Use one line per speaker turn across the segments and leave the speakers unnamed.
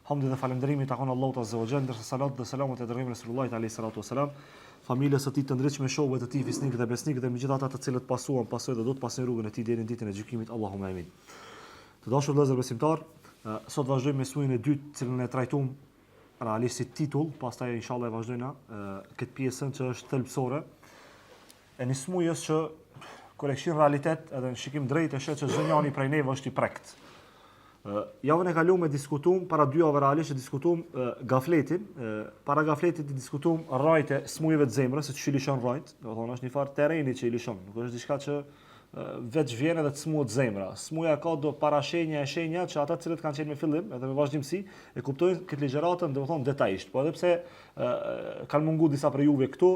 Hamdi dhe falënderimi takon Allahut Azza wa Jall, ndërsa salat dhe selamet e dërgojmë Resulullahit alayhi salatu wasalam, familjes së tij të ndritshme, shokëve të tij fisnik dhe besnik dhe megjithatë ata të cilët pasojnë dhe do të pasojnë rrugën e tij deri në ditën e gjykimit. Allahumma amin. Të dashur vëllezër besimtar, sot vazhdojmë me mësimin e dytë, cilën e trajtuam realisht si titull, pastaj inshallah e vazhdojna këtë pjesën që është thelbësore e një smujës që kur e kishin realitet edhe në shikim drejt e shet që çdo njeri prej neve është i prekt. Javën e kaluar diskutuam para 2 javëve realisht diskutuam gafletin, para gafletit diskutuam rrajt e smujëve të zemrës, se ç'i lishon rrajt, do të thonë është një farë terreni që i lishon, nuk është diçka që veç vjen edhe të smuhet zemra. Smuja ka do parashenja e shenja që ata të cilët kanë qenë me fillim edhe me vazhdimsi e kuptojnë këtë ligjëratën, do të thonë detajisht. Po edhe pse kanë munguar disa prej juve këtu,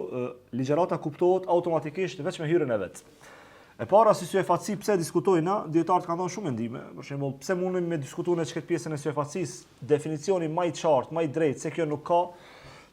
ligjërata kuptohet automatikisht veç me hyrjen e vet. E para si syefaqsi pse diskutojna, dietarët kanë dhënë shumë mendime. Për shembull, pse mundemi me diskutuar në çkëtë pjesën e syefaqsisë, definicioni më i qartë, më i drejtë se kjo nuk ka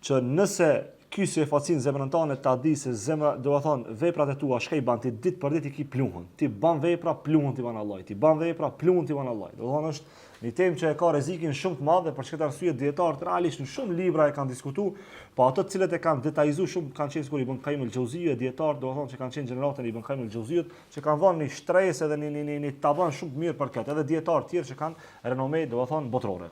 që nëse ky syefaqsi në zemrën tënde ta di se zemra, do të thonë, veprat e tua shkej ban ti ditë për ditë i ki pluhun. Ti ban vepra pluhun ti ban Allahut. Ti ban vepra pluhun ti ban Allahut. Do të thonë është një temë që e ka rrezikin shumë të madh dhe për këtë arsye dietarët realisht në shumë libra e kanë diskutuar, po ato të cilët e kanë detajzuar shumë kanë qenë sikur Ibn Qayyim el-Jauziyyah, dietar, do të thonë që kanë qenë gjeneratën e Ibn Qayyim el-Jauziyyut, që kanë dhënë një shtresë edhe një tavan shumë të mirë për këtë, edhe dietarë tjerë që kanë renome, do të thonë botërore.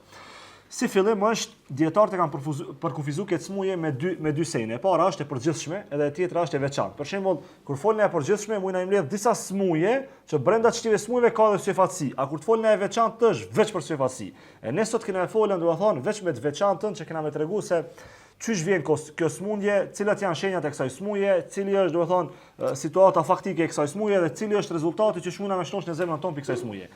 Si fillim është dietarët e kanë përkufizuar këtë smuje me dy sene. E para është e përgjithshme edhe e tjetra është e veçantë. Për shembull, kur folna e përgjithshme, mund na i mbledh disa smuje që brenda çtive smujeve ka edhe syefaqsi. A kur të folna e veçantë është veç për syefaqsi. E ne sot kemi folën, do të thonë, veç me të veçantën që kena me tregu se çysh vjen kjo smundje, cilat janë shenjat e kësaj smuje, cili është, do të thonë, situata faktike e kësaj smuje dhe cili është rezultati që shmuna me shnosh në zemrën tonë për kësaj smuje.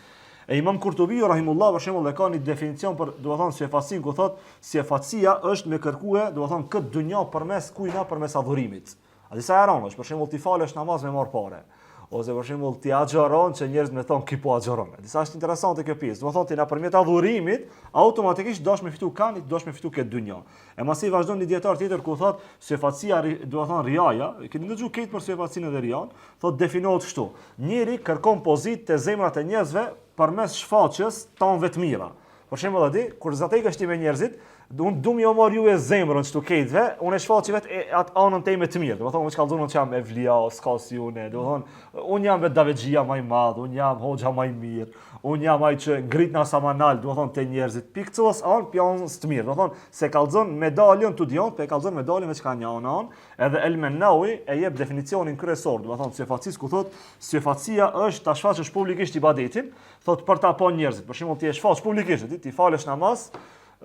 E Imam Kurtubi rahimullah për shembull e ka një definicion për, do të thonë, syefaqsin ku thotë syefaqsia është me kërkue, do të thonë, këtë dynjë përmes kujna, përmes adhurimit. A disa herësh, për shembull ti falesh namaz me marr parë. Ose për shembull ti axhoron që njerëzit më thonë ki po axhoron. Disa është interesante kjo pjesë. Do të thonë ti nëpërmjet adhurimit automatikisht dosh me fitu kanë, dosh me fitu këtë dynjë. E masi vazhdon një dietar tjetër ku thotë syefaqsia, do të thonë riaja, keni dëgjuar këtë për syefaqsinë dhe rian, thotë definohet kështu. Njeri kërkon pozitë te zemrat e njerëzve përmes shfaqjes tonëve të mira. Për shembull aty kur zatek është me njerëzit, unë dum jo marr ju e zemrën çtu këtëve, unë shfaqi vetë atë anën time të mirë. Do të thonë unë çkallzon që jam evlia, s'ka si unë, do të thonë unë jam vetë davegjia më i madh, unë jam hoxha më i mirë, unë jam ai që ngrit na samanal, do të thonë te njerëzit. Pikcos an pionës të mirë. Do të thonë se kallzon medaljon tu dion, pe kallzon medaljon me çka një anë, edhe El Menawi e jep definicionin kryesor, do të thonë syefaqsis ku thotë syefaqsia është ta shfaqësh publikisht ibadetin, thotë për ta pa njerëzit. Për shembull ti e shfaq publikisht, ti falesh namaz,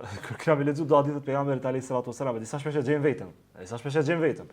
kërkja me lexu do hadithet pejgamberit alayhis salatu wasalam, disa shpesh e gjejmë vetëm.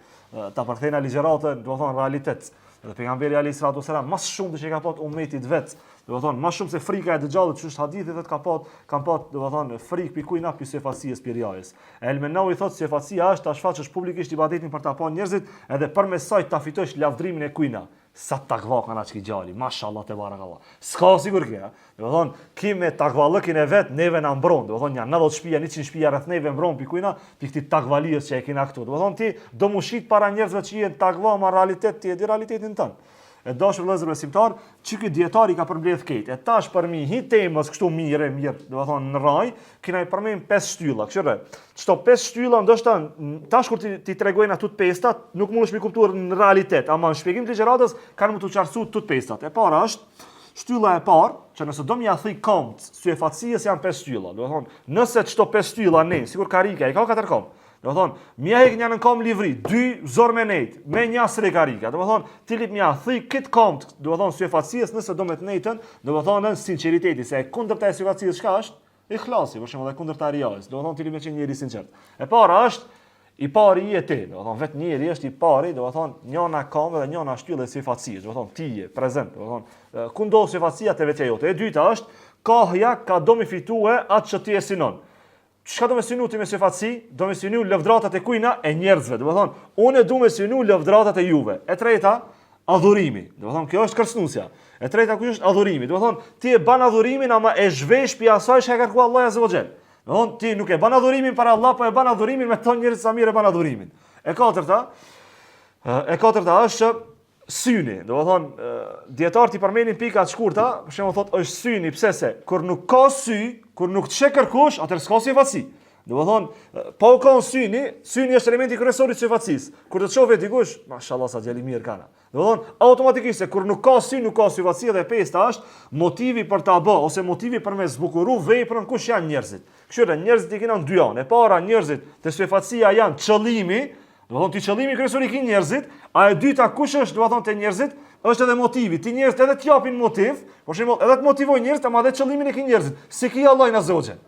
Ta përkthejna ligjëratën, do të thonë realitet. Edhe pejgamberi alayhis salatu wasalam më shumë që ka pat ummetit vet, do të thonë më shumë se frika e dëgjallit që është hadithi vetë kanë pat, do të thonë frikë pikujna pi syefaqsies pirjajës. El Menawi thotë syefaqsia është ta shfaqësh publikisht ibadetin për ta pa njerëzit, edhe përmes saj ta fitosh lavdrimin e kujna. Sa takva kanë atë gjali, mashallah te barakallah. S'ka sigur kjo, do të thonë, kimë takvallëkin e vet, neve na mbron, do të thonë janë 90 shtëpia, 100 shtëpia rreth neve mbron pikujna, pikë takvalies që e kena këtu. Do të thonë ti do mushit para njerëzve që janë takva me realitet, ti e di realitetin tënd. E dashur vëllezër besimtar, çka dietari ka përmbledh këtë. E tash për mi hi temës kështu mirë, do të thonë në raj, kena i përmend 5 shtylla, kështu. Çto 5 shtylla ndoshta tash kur ti tregojnë ato të pestat, nuk mundesh me kuptuar në realitet, ama në shpjegim të ligjëratës kanë më të qartësuar të pestat. E para është shtylla e parë, që nëse do më ia thij komt, syefaqsies janë 5 shtylla. Do të thonë, nëse çto 5 shtylla ne, sikur karika, i ka 4 kom. Do të thonë, mja hek një në kom livri, 2 zor me nejt, me një sre karika. Do të thonë, ti lip mja thij kët komt, do të thonë syefaqsies nëse do me të nejtën, do të thonë sinqeriteti, se kundërta e syefaqsies çka është? Ikhlasi, për shembull, kundërta e riajës. Do të thonë ti lip me qenë njëri sinqert. E para është i pari i e ti, do të thonë vetë njëri është i pari, do të thonë njëna kam dhe njëna shtyllë e syefaqsies, do të thonë ti je prezant, do të thonë ku ndodh syefaqsia te vetja jote. E dyta është kohja ka do mi fitue atë që ti e sinon. Çka do me synu ti me syefaqsi? Do me synu lëvdratat e kujna e njerëzve, do të thonë unë do me synu lëvdratat e juve. E treta, adhurimi. Do të thonë kjo është kërcënuesja. E treta kush është adhurimi? Do të thonë ti e ban adhurimin ama e zhvesh pi asaj që ka kërkuar Allahu azza wa jall. Do të thonë ti nuk e ban adhurimin para Allah, po e ban adhurimin me ton njerëz sa mirë e ban adhurimin. E katërta është syni. Do të thonë dietarët i përmendin pika të shkurta, për shembull thotë është syni, pse se kur nuk ka sy, Kur nuk të shek kërkush, atëherë s'ka syfatsi. Do të thonë, pa u kanë syni është elementi kryesor i syfatësisë. Kur të shohë dikush, mashallah sa djali mirë kanë. Do të thonë, automatikisht kur nuk ka sy, nuk ka syfatësi dhe pesta është motivi për ta bë ose motivi për me zbukuru veprën kush janë njerëzit. Kështu njerëzit i kanë dy anë. E para njerëzit te syfatësia janë qëllimi, do të thonë ti qëllimi kryesor i kin njerëzit, a e dyta kush është, do të thonë te njerëzit është edhe motivi. Ti njerëzit edhe t'japin motiv, për shembull, edhe të motivojnë njerëzit, ama edhe qëllimin e kin njerëzit. Si ki Allahu na zoxhen.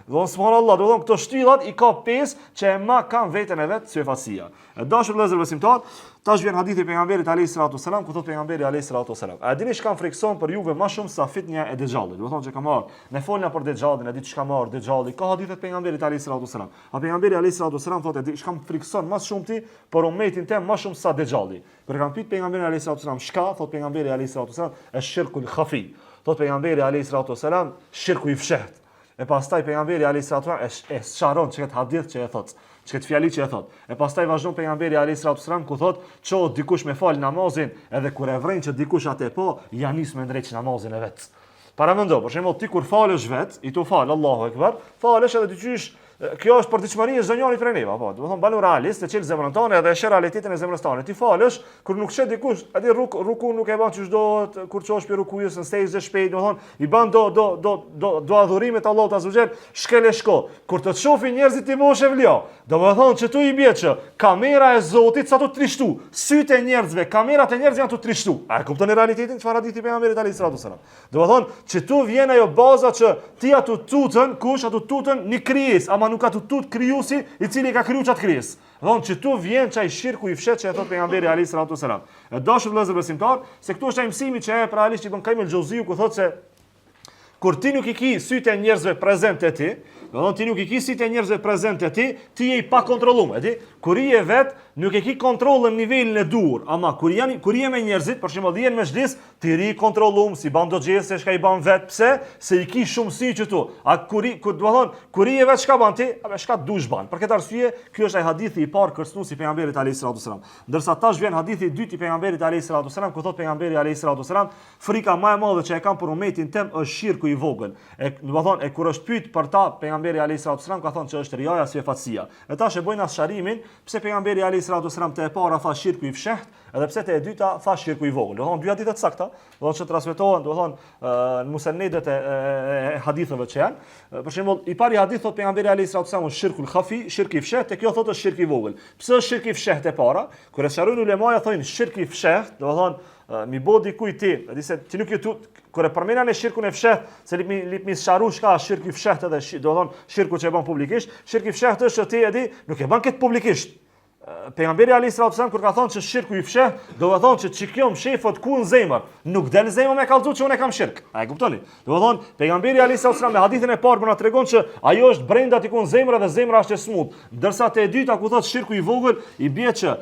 Do subhanallahu, do thonë këto shtyllat i ka pesë që e ma kanë veten e vet syfatësia. E dashur vëllezër besimtar, tash vjen hadithi pejgamberit alayhis salatu wasalam, ku thot pejgamberi alayhis salatu wasalam: "A dini çka frikson për juve më shumë sa fitnia e Dejxhallit?" Do thonë që ka marr, ne folna për Dejxhallin, a di çka marr Dejxhalli? Ka hadithet pejgamberit alayhis salatu wasalam. A pejgamberi alayhis salatu wasalam thotë, "Di çka frikson më shumë ti për ummetin tim më shumë sa Dejxhalli?" Kur kanë pyet pejgamberin alayhis salatu wasalam, "Çka?" Thot pejgamberi alayhis salatu wasalam, "Ash-shirkul khafi." Thot pejgamberi alayhis salatu wasalam, "Shirku i fshehtë." E pastaj pejgamberi alayhis salatu wasalam e sqaron çka hadith që e thot, çka fjali që e thot. E pastaj vazhdon pejgamberi alayhis salatu wasalam ku thot, "Ço dikush me fal namazin, edhe kur e vren që dikush atë po, ja nis me ndrejt namazin e vet." Para mendo, për shembull, ti kur falësh vet, i tu fal Allahu Ekber, falesh edhe dyqysh. Kjo është për diçmëri e çdo njëri prej neve, apo. Do të thonë banu realist, të çel zemrën tonë edhe e sheh realitetin e zemrës tonë. Ti falësh kur nuk shet dikush, atë ruku nuk e bën çu çdo kur çosh për rukujës në stejë shpejt, do të thonë i bën do adhurimet Allahut azhajal, shkel e shko. Kur të shohin njerëzit ti mosh e vljo. Do të thonë që tu i bie që kamera e Zotit sa të trishtu, sytë e njerëzve, kamerat e njerëzve janë të trishtu. A e kuptoni realitetin çfarë hadithi pejgamberit alayhis salatu wasalam? Do të thonë që tu vjen ajo baza që ti atu tutën, kush atu tutën një krijes, ama nuk ka të tut krijuesi i cili ka kriju çat krijes. Thonë që tu vjen çaj shirku i fshet që e thot pejgamberi alayhis salatu wasalam. E dashur vëllezër besimtar, se këtu është ai mësimi që e realisht Ibn Qayyim el-Jauziu ku thotë se kur ti nuk i ki sytë e njerëzve prezente te ti, do thonë ti nuk i ki sytë e njerëzve prezente te ti je i pa kontrolluar, e di? Kur je vet nuk e ki kontrollën në nivelin e dur, ama kur je me njerëzit, për shembull janë me xhlis, ti ri kontrollum si ban do gjese çka i ban vet, pse? Se i ki shumë sy që tu. A kur do të thonë kur je vet çka ban ti, a çka dush ban. Për këtë arsye, ky është ai hadithi i parë kërcënuesi i pejgamberit alayhis salatu wasalam. Ndërsa tash vjen hadithi i dytë i pejgamberit alayhis salatu wasalam, ku thot pejgamberi alayhis salatu wasalam, frika më e madhe që e kam për ummetin tim është shirku i vogël. Do të thonë kur është pyet për ta pejgamberi alayhis salatu wasalam ka thonë që është riaja si fatësia. E tash e bojnë as sharimin, pse pejgamberi alayhis salatu wasalam te e para tha shirku i fshehtë, edhe pse te e dyta tha shirku i vogël. Do thonë dy hadithe të sakta, do thonë që transmetohen, do thonë në musnedet e haditheve që janë. Për shembull, i pari hadith thot pejgamberi alayhis salatu wasalam shirkul khafi, shirku i fshehtë, te kjo thotë është shirku i vogël. Pse është shirku i fshehtë e para? Kur e sqarojnë ulemaja thonë shirku i fshehtë, do thonë mi bo dikuj ti, di se ti nuk ju kur e përmendën e shirkun e fshehtë, se lip mi sqaru çka është shirku i fshehtë edhe do thonë shirku që e bën publikisht, shirku i fshehtë është që ti e di, nuk e bën këtë publikisht. Pejgamberi alayhis salatu wasalam kur ka thonë se shirku i fshehtë, do të thonë që çikjo mshefot ku në zemër, nuk del zemra me kallzu që unë kam shirk. A e kuptoni? Do të thonë pejgamberi alayhis salatu wasalam me hadithin e parë na tregon që ajo është brenda ti ku në zemër dhe zemra është e smut. Ndërsa te e dyta ku thotë shirku i vogël, i bie që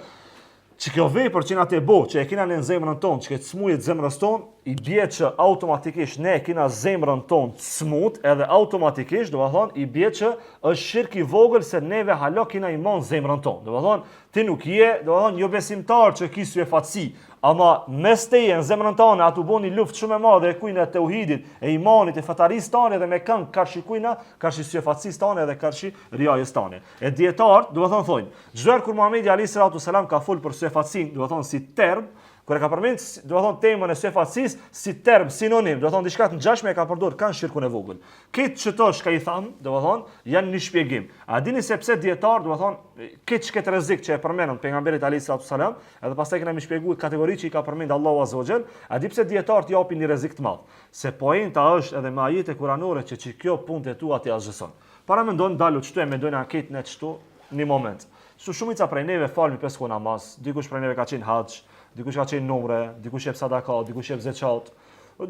kjo vepër që na te bo, që e kena në zemrën tonë, që të smujet zemrës tonë, i bie që automatikisht ne e kena zemrën tonë të smut, edhe automatikisht, do të thonë, i bie që është shirk i vogël se neve hala kena iman zemrën tonë. Do të thonë, ti nuk je, do të thonë, jo besimtar që ki syfatësi, ama mes teje në zemrën tonë atu boni luftë shumë e madhe e kujna e tauhidit, e imanit, e fetarisë tonë edhe me këngë karshi kujna, karshi syfatësisë tonë edhe karshi riajës tonë. E dietarët, do të thonë, çdo kur Muhamedi alayhis salatu wasalam ka fol për syfatësinë, do të thonë si term, kur e ka përmend, do të thonë temën e syfatësisë si term, sinonim, do të thonë diçka të ngjashme e ka përdorur kanë shirkun e vogël. Këtë çto që i tham, do të thonë, janë një shpjegim. A dini se pse dietar, do të thonë, këtë rrezik që e përmendën pejgamberit alayhis salatu wasalam, edhe pastaj kemi shpjeguar kategorinë që i ka përmend Allahu azza wa jall, a di pse dietarët japin një rrezik të madh? Se poenta është edhe me ajete kuranore që kjo punë e tua ti azhëson. Para mendon dalu çto e mendojnë anketën e çto në moment. Shumica prej neve falmi 5 kohë namaz, dikush prej neve ka qenë haxh, dikush ka qenë numre, dikush jep sadaka, dikush jep zeqat,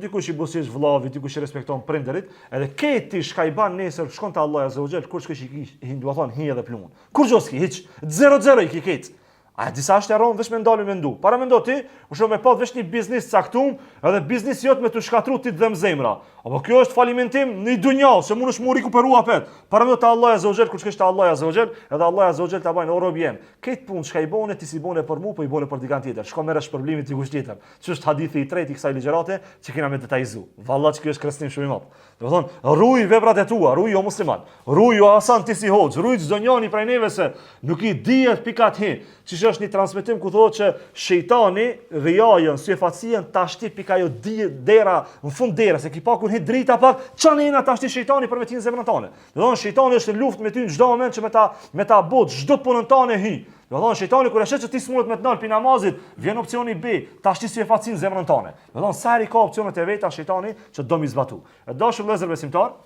dikush i buzësh vllavi, dikush i respekton prindërit, edhe këti shka i ban nesër shkon te Allahu azza wa jall, kur çka i do të thonë hi edhe plumun. Kur joski hiç 0-0 i ki ket. A disa është erron veç me ndalë me ndu. Para mendo ti, u shumë me pat veç një biznes caktum, edhe biznes jot me të shkatru ti të dhem zemra. Apo kjo është falimentim në dunja, se mund është mu rikuperu apet. Para mendo te Allahu Azza wa Jall, kur shkesh te Allahu Azza wa Jall, edhe Allahu Azza wa Jall ta bën o rob jem. Këtë punë çka i bone ti si bone për mua, po i bone për dikant tjetër. Shko merresh problemin ti kush tjetër. Ç'është hadithi i tretë i kësaj ligjërate që kena me detajzu. Vallahi kjo është krestim shumë i madh. Do të thonë, ruaj veprat e tua, ruaj jo musliman. Ruaj jo asan ti si hoxh, ruaj çdo njëri prej neve se nuk i dihet pikat hi. Çish është një transmetim ku thotë që shejtani rrijajën, syfacien tashti pika jo dera në fund dera se ki pa kur hit drita pak çani na tashti shejtani për me tin zemrën tonë. Do thonë shejtani është në luftë me ty në çdo moment që me ta bot çdo punën tonë hi. Do thonë shejtani kur e shet që ti smuret me të ndal pi namazit, vjen opsioni B, tashti syfacin zemrën tonë. Do thonë sa i ka opsionet e veta shejtani që do mi zbatu. E dashur vëllezër besimtar,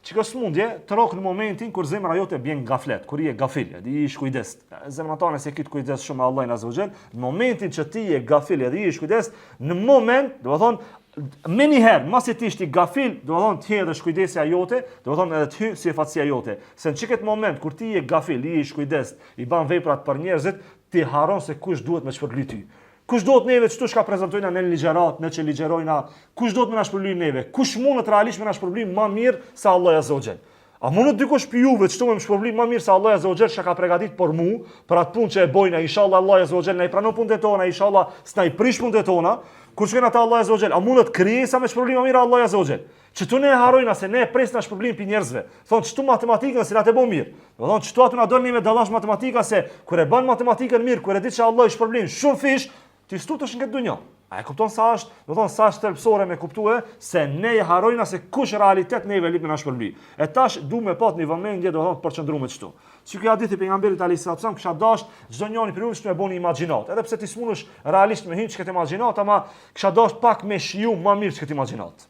kjo smundje të rok në momentin kur zemra jote bjen gaflet, kur je gafil, edhe ish kujdes. Zemra tonë se kit kujdes shumë Allahu Azza wa Jall, në momentin që ti je gafil edhe ish kujdes, në moment, do të thonë më një herë, masi ti ishte gafil, do të thonë ti edhe shkujdesja jote, do të thonë edhe ty syfacia jote. Se në çiket moment kur ti je gafil, ish kujdes, i bën veprat për njerëzit, ti haron se kush duhet me çfarë ty. Kush do të neve çtu shka prezantojna në ligjërat, në që ligjërojna, kush do të më na shpërblyen neve? Kush mundet realisht më na shpërblim më mirë se Allahu Azza wa Jall? A mundet dikush për juve çtu më shpërblim më mirë se Allahu Azza wa Jall çka ka përgatitur për mua, për atë punë që e bojna, inshallah Allahu Azza wa Jall na i pranon punët tona, inshallah s'na i prish punët tona. Kur shkojnë ata Allahu Azza wa Jall, a mundet krijesa me shpërblim më mirë Allahu Azza wa Jall? Çtu ne harrojna se ne pres na shpërblim pi njerëzve. Thonë çtu matematikën si na të bën mirë. Do thonë çtu aty na doni me dallash matematika se kur e bën matematikën mirë, kur e di se Allah i shpërblim shumë fish, ti stutesh në këtë dunjë. A e kupton sa është, do thonë sa është thelbësore me kuptue se ne e harrojna se kush realitet neve lip me na shpërblim. E tash du me pat një vëmendje, do thonë përqendruar me çtu. Që ky hadith i pejgamberit alayhis salam kisha dash çdo njëri për ju të bëni imagjinat. Edhe pse ti smunesh realisht me hiç këtë imagjinat, ama kisha dash pak me shiu më mirë këtë imagjinat.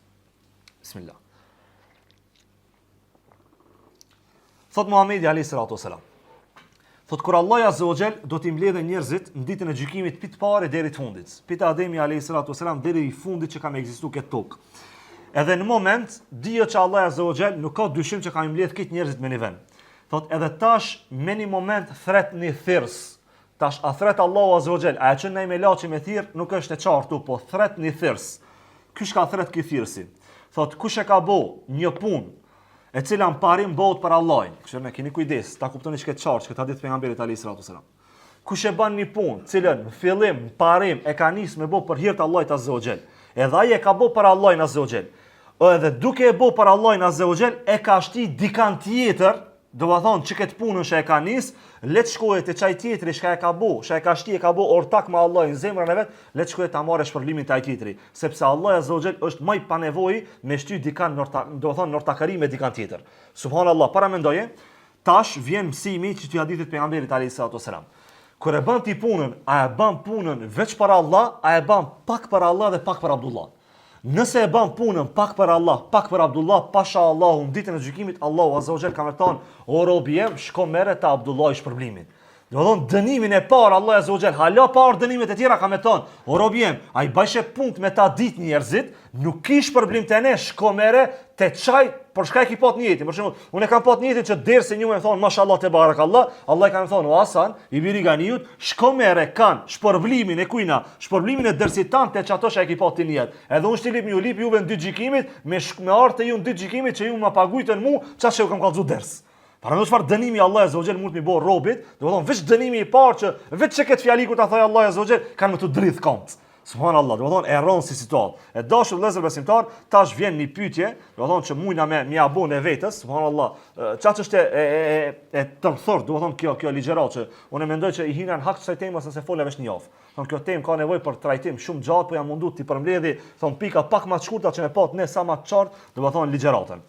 Bismillah. Thot Muhamedi alayhis salam. Thot kur Allahu Azza wa Jall do t'i mbledhë njerëzit në ditën e gjykimit pi të parë deri të fundit. Pi te Ademi alayhis salam deri i fundit që ka më ekzistuar këtë tokë. Edhe në moment dihet që Allahu Azza wa Jall nuk ka dyshim që ka mbledhë këtë njerëzit me një vend. Thot edhe tash me një moment thret një thirs. Tash a thret Allahu Azza wa Jall, a që ne me laçi me thirr nuk është e qartë, po thret një thirs. Kush ka thret ky thirsi? Thot kush e ka bë një punë e cila në parim bëhet për Allahin. Kështu ne keni kujdes, ta kuptoni çka çarç, këtë hadith pejgamberit alayhis salam. Kush e bën një punë, cilën në fillim, në parim e ka nis me bë për hir të Allahit Azza wa Jall. Edhe ai e ka bë për Allahin Azza wa Jall. Edhe duke e bë për Allahin Azza wa Jall, e ka shti dikant tjetër, do të thonë që këtë punën që e ka nis, le të shkojë te çaj tjetri që e ka bë, që e ka shti e ka bë ortak me Allahin zemrën e vet, le të shkojë ta marrë shpërblimin te ai tjetri, sepse Allahu Azza wa Jall është më i panevojë me shty dikant do të thonë ortakëri me dikant tjetër. Subhanallahu, para mendoje, tash vjen mësimi që ti hadithit pejgamberit alayhis salam. Kur e bën ti punën, a e bën punën veç për Allah, a e bën pak për Allah dhe pak për Abdullah? Nëse e bën punën pak për Allah, pak për Abdullah, pasha Allahu në ditën e gjykimit, Allahu Azza wa Jall ka më thonë, o robi jem, shko merre te Abdullah i shpërblimin. Do të thonë dënimin e parë Allahu Azza wa Jall, hala parë dënimet e tjera ka më thonë, o robi jem, ai bëshë punë me ta ditë njerëzit, nuk ki shpërblim te ne, shko merre te çaj për shkak i pat njëtin. Për shembull, unë kam pat njëtin që derse një më thon mashallah te barakallah, Allah i ka më thon o Hasan, i biri ganiut, shko merre kan shpërblimin e kujna, shpërblimin e dersit tan te çato që e ki pat ti njët. Edhe unë stilip ju lip juve në ditë gjykimit me arte ju në ditë gjykimit që ju më paguajtën mua, çfarë që kam kallzu ders. Para në çfarë dënimi Allah Azza wa Jall mund të më bëj robit, do të thonë veç dënimi i parë që veç që këtë fjali kur ta thoj Allah Azza wa Jall kanë më të drith kont. Subhanallah, do të thonë e rron si situatë. E dashur vëllezër besimtar, tash vjen një pyetje, do të thonë që mujna me abon e vetës, subhanallah, çfarë është e tërthor, do të thonë kjo ligjërat që unë mendoj që i hinan hak kësaj temës se fola veç një javë. Thonë kjo temë ka nevojë për trajtim shumë gjatë, po jam munduar ti përmbledhi, thonë pika pak më të shkurta që ne pat ne sa më të qartë, do të thonë ligjëratën.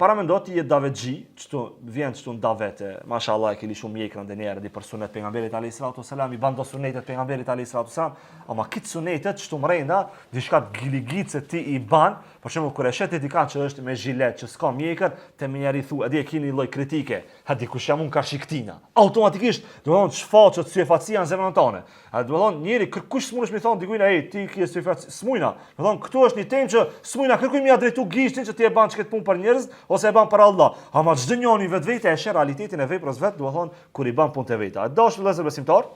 Para mendo ti je davetxhi, çto vjen çto davete. Mashallah e keni shumë mjekra ndonjëherë di për sunet pejgamberit alayhis salam, i bando sunetet pejgamberit alayhis salam, ama kit sunetet çto mrenda, diçka giligice ti i ban, për shembull kur e shet dikan që është me xhilet, që s'ka mjekër, te më njëri thu, a di e keni lloj kritike, ha di kush jam un ka shiktina. Automatikisht, do të thonë çfaqet syfacia në zemrën tonë. A do të thonë njëri kush smunesh mi thon dikujt, ej ti ke syfaci smujna. Do të thonë këtu është një temë që smujna kërkoj mi drejtu gishtin që ti e ban çket punë për njerëz, ose e bën për Allah. Ama çdo njeri vetvete e sheh realitetin e veprës vet, do të thonë kur i bën punë të veta. A dash vëllezër besimtar?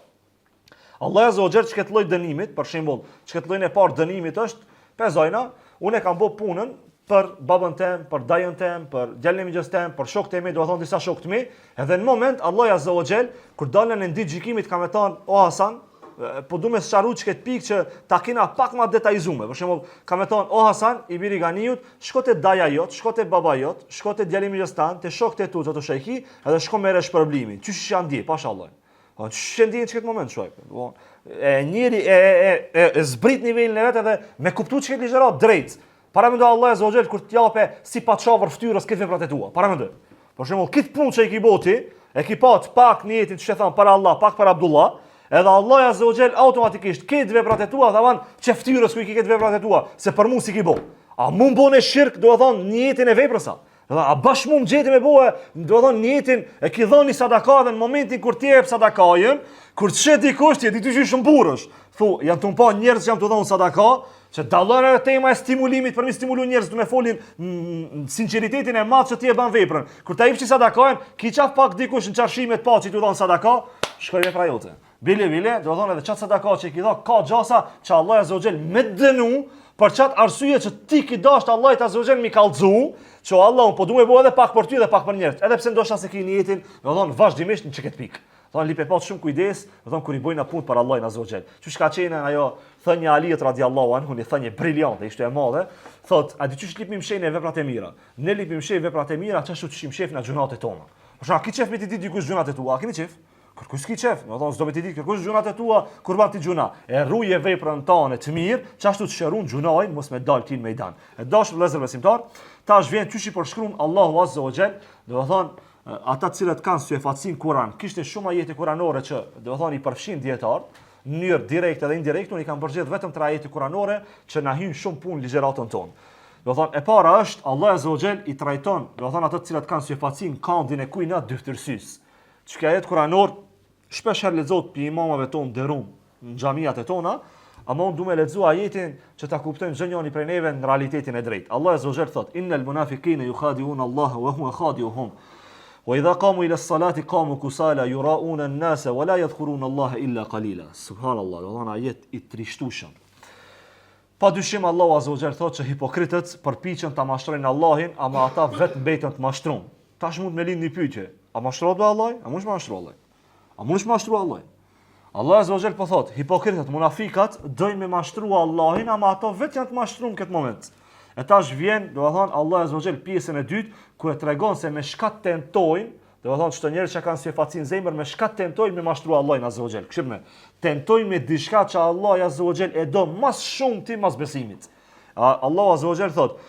Allah azza wa jall çka të lloj dënimit, për shembull, çka të llojin e parë dënimit është, pezojna, unë kam bë punën për babën tem, për dajën tem, për djalin e miqës tem, për shokët e mi, do të thonë disa shokë të mi, edhe në moment Allah azza wa jall kur dalën në ditë gjykimit ka më thënë, o Hasan, po du me sqaru që këtë pikë që ta kena pak ma detajzume. Për shembull, ka me thonë, o Hasan, i biri Ganiut, shko te daja jot, shko te baba jot, shko te djali i miqës tan, te shokët e tu, të shejhi, edhe shko merre shpërblimin. Çish janë ndje, pashallah. Ç'e ndjen në këtë moment shoj. Njëri e zbrit nivelin e vet edhe me kuptuar çka ligjërat drejt. Para mendoj Allah azza wa jall kur t'jape si paçavër fytyrës këtë veprat e tua. Para mendoj. Për shembull, këtë punë që i ki boti, e ki pat pak në jetën që thon para Allah, pak para Abdullah, edhe Allah azza wa jall automatikisht këtë veprat e tua thavan që fytyrës ku i ki këtë veprat e tua, se për mua si ki bo. A mund bone shirk, do të thon në jetën e veprës sa. A bash mund gjeti me boe, do të thon në jetën e ki dhënë sadaka dhe në momentin kur ti jep sadakajën, kur të shet dikush ti ti shumë burrësh. Thu, janë të pa njerëz që jam të dhënë sadaka, që dallon edhe tema e stimulimit për mi stimulu njerëz të me folin sinqeritetin e madh që ti e bën veprën. Kur ta jepsh sadakajën, ki qaf pak dikush në çarshime të pa që tu dhon sadaka, shkoj vepra jote. Bile, do të thon edhe çat sadaka që ki dha ka xhasa që Allah azza wa jall me dënu për çat arsye që ti ki dash Allahit azza wa jall mi kallxu, që Allah po duhet bëu edhe pak për ty dhe pak për njerëz. Edhe pse ndoshta se keni jetën, do të thon vazhdimisht në çket pikë. Thon lipe pa shumë kujdes, do thon kur i bojnë punë për Allahin azza wa jall. Çu ka qenë ajo thënia Aliut radiallahu anhu, një thënie briliante, ishte e madhe, thot, a di çu lipim shehën veprat e mira. Ne lipim shehën veprat e mira, çashtu çim shef në gjunat e tona. Por sa ki çef me ti ditë dikush gjunat e tua, a keni çef? Kërkush ki qef, do të thonë s'do me ti ditë kërkush gjunat e tua, kur ban ti gjuna. E rruje veprën tane të mirë, çashtu të shërun gjunajin, mos me dal ti në mejdan. E dash vëllezër besimtar, tash vjen çyshi për shkruan Allahu azza wa jall, do të thonë ata të cilët kanë syfacin Kur'an, kishte shumë ajete kuranore që do të thonë i përfshin dietar, në mënyrë direkte dhe indirekte, unë i kam përgjithë vetëm 3 ajete kuranore që na hyn shumë punë ligjëratën tonë. Do të thonë e para është Allah azza wa jall i trajton, do të thonë ata të cilët kanë syfacin kandin e kujna dyftërsys. Çka ajet kuranor shpesh herë lexohet pi imamave tonë derum në xhamiat e tona, ama unë du me lexu ajetin që ta kuptojmë çdo njëri prej neve në realitetin e drejtë. Allah azza wa jall thot: "Innal munafiqina yukhadi'una Allah wa huwa khadi'uhum. Wa idha qamu ila as-salati qamu kusala yura'una an-nasa wa la yadhkuruna Allah illa qalila." Subhanallah, do të thonë ajet i trishtueshëm. Pa dyshim Allah azza wa jall thot që hipokritët përpiqen ta mashtrojnë Allahin, ama ata vetë mbeten të mashtruar. Tash mund me lind një pyetje: a mashtrohet Allah? A mund të mashtrohet Allah? A mund të mashtruaj Allah? Allah azza wa jall po thot, hipokritët, munafikat dojnë me mashtruaj Allahin, ama ato vetë janë të mashtruar në këtë moment. E tash vjen, do të thonë Allah azza wa jall pjesën e dytë ku e tregon se me shkat tentojnë, do të thonë çdo njerëz që kanë sifacin zemër me shkat tentojnë me mashtruaj Allahin azza wa jall. Kështu me tentojnë me diçka që Allah azza wa jall e do më shumë ti mas besimit. Allah azza wa jall thot: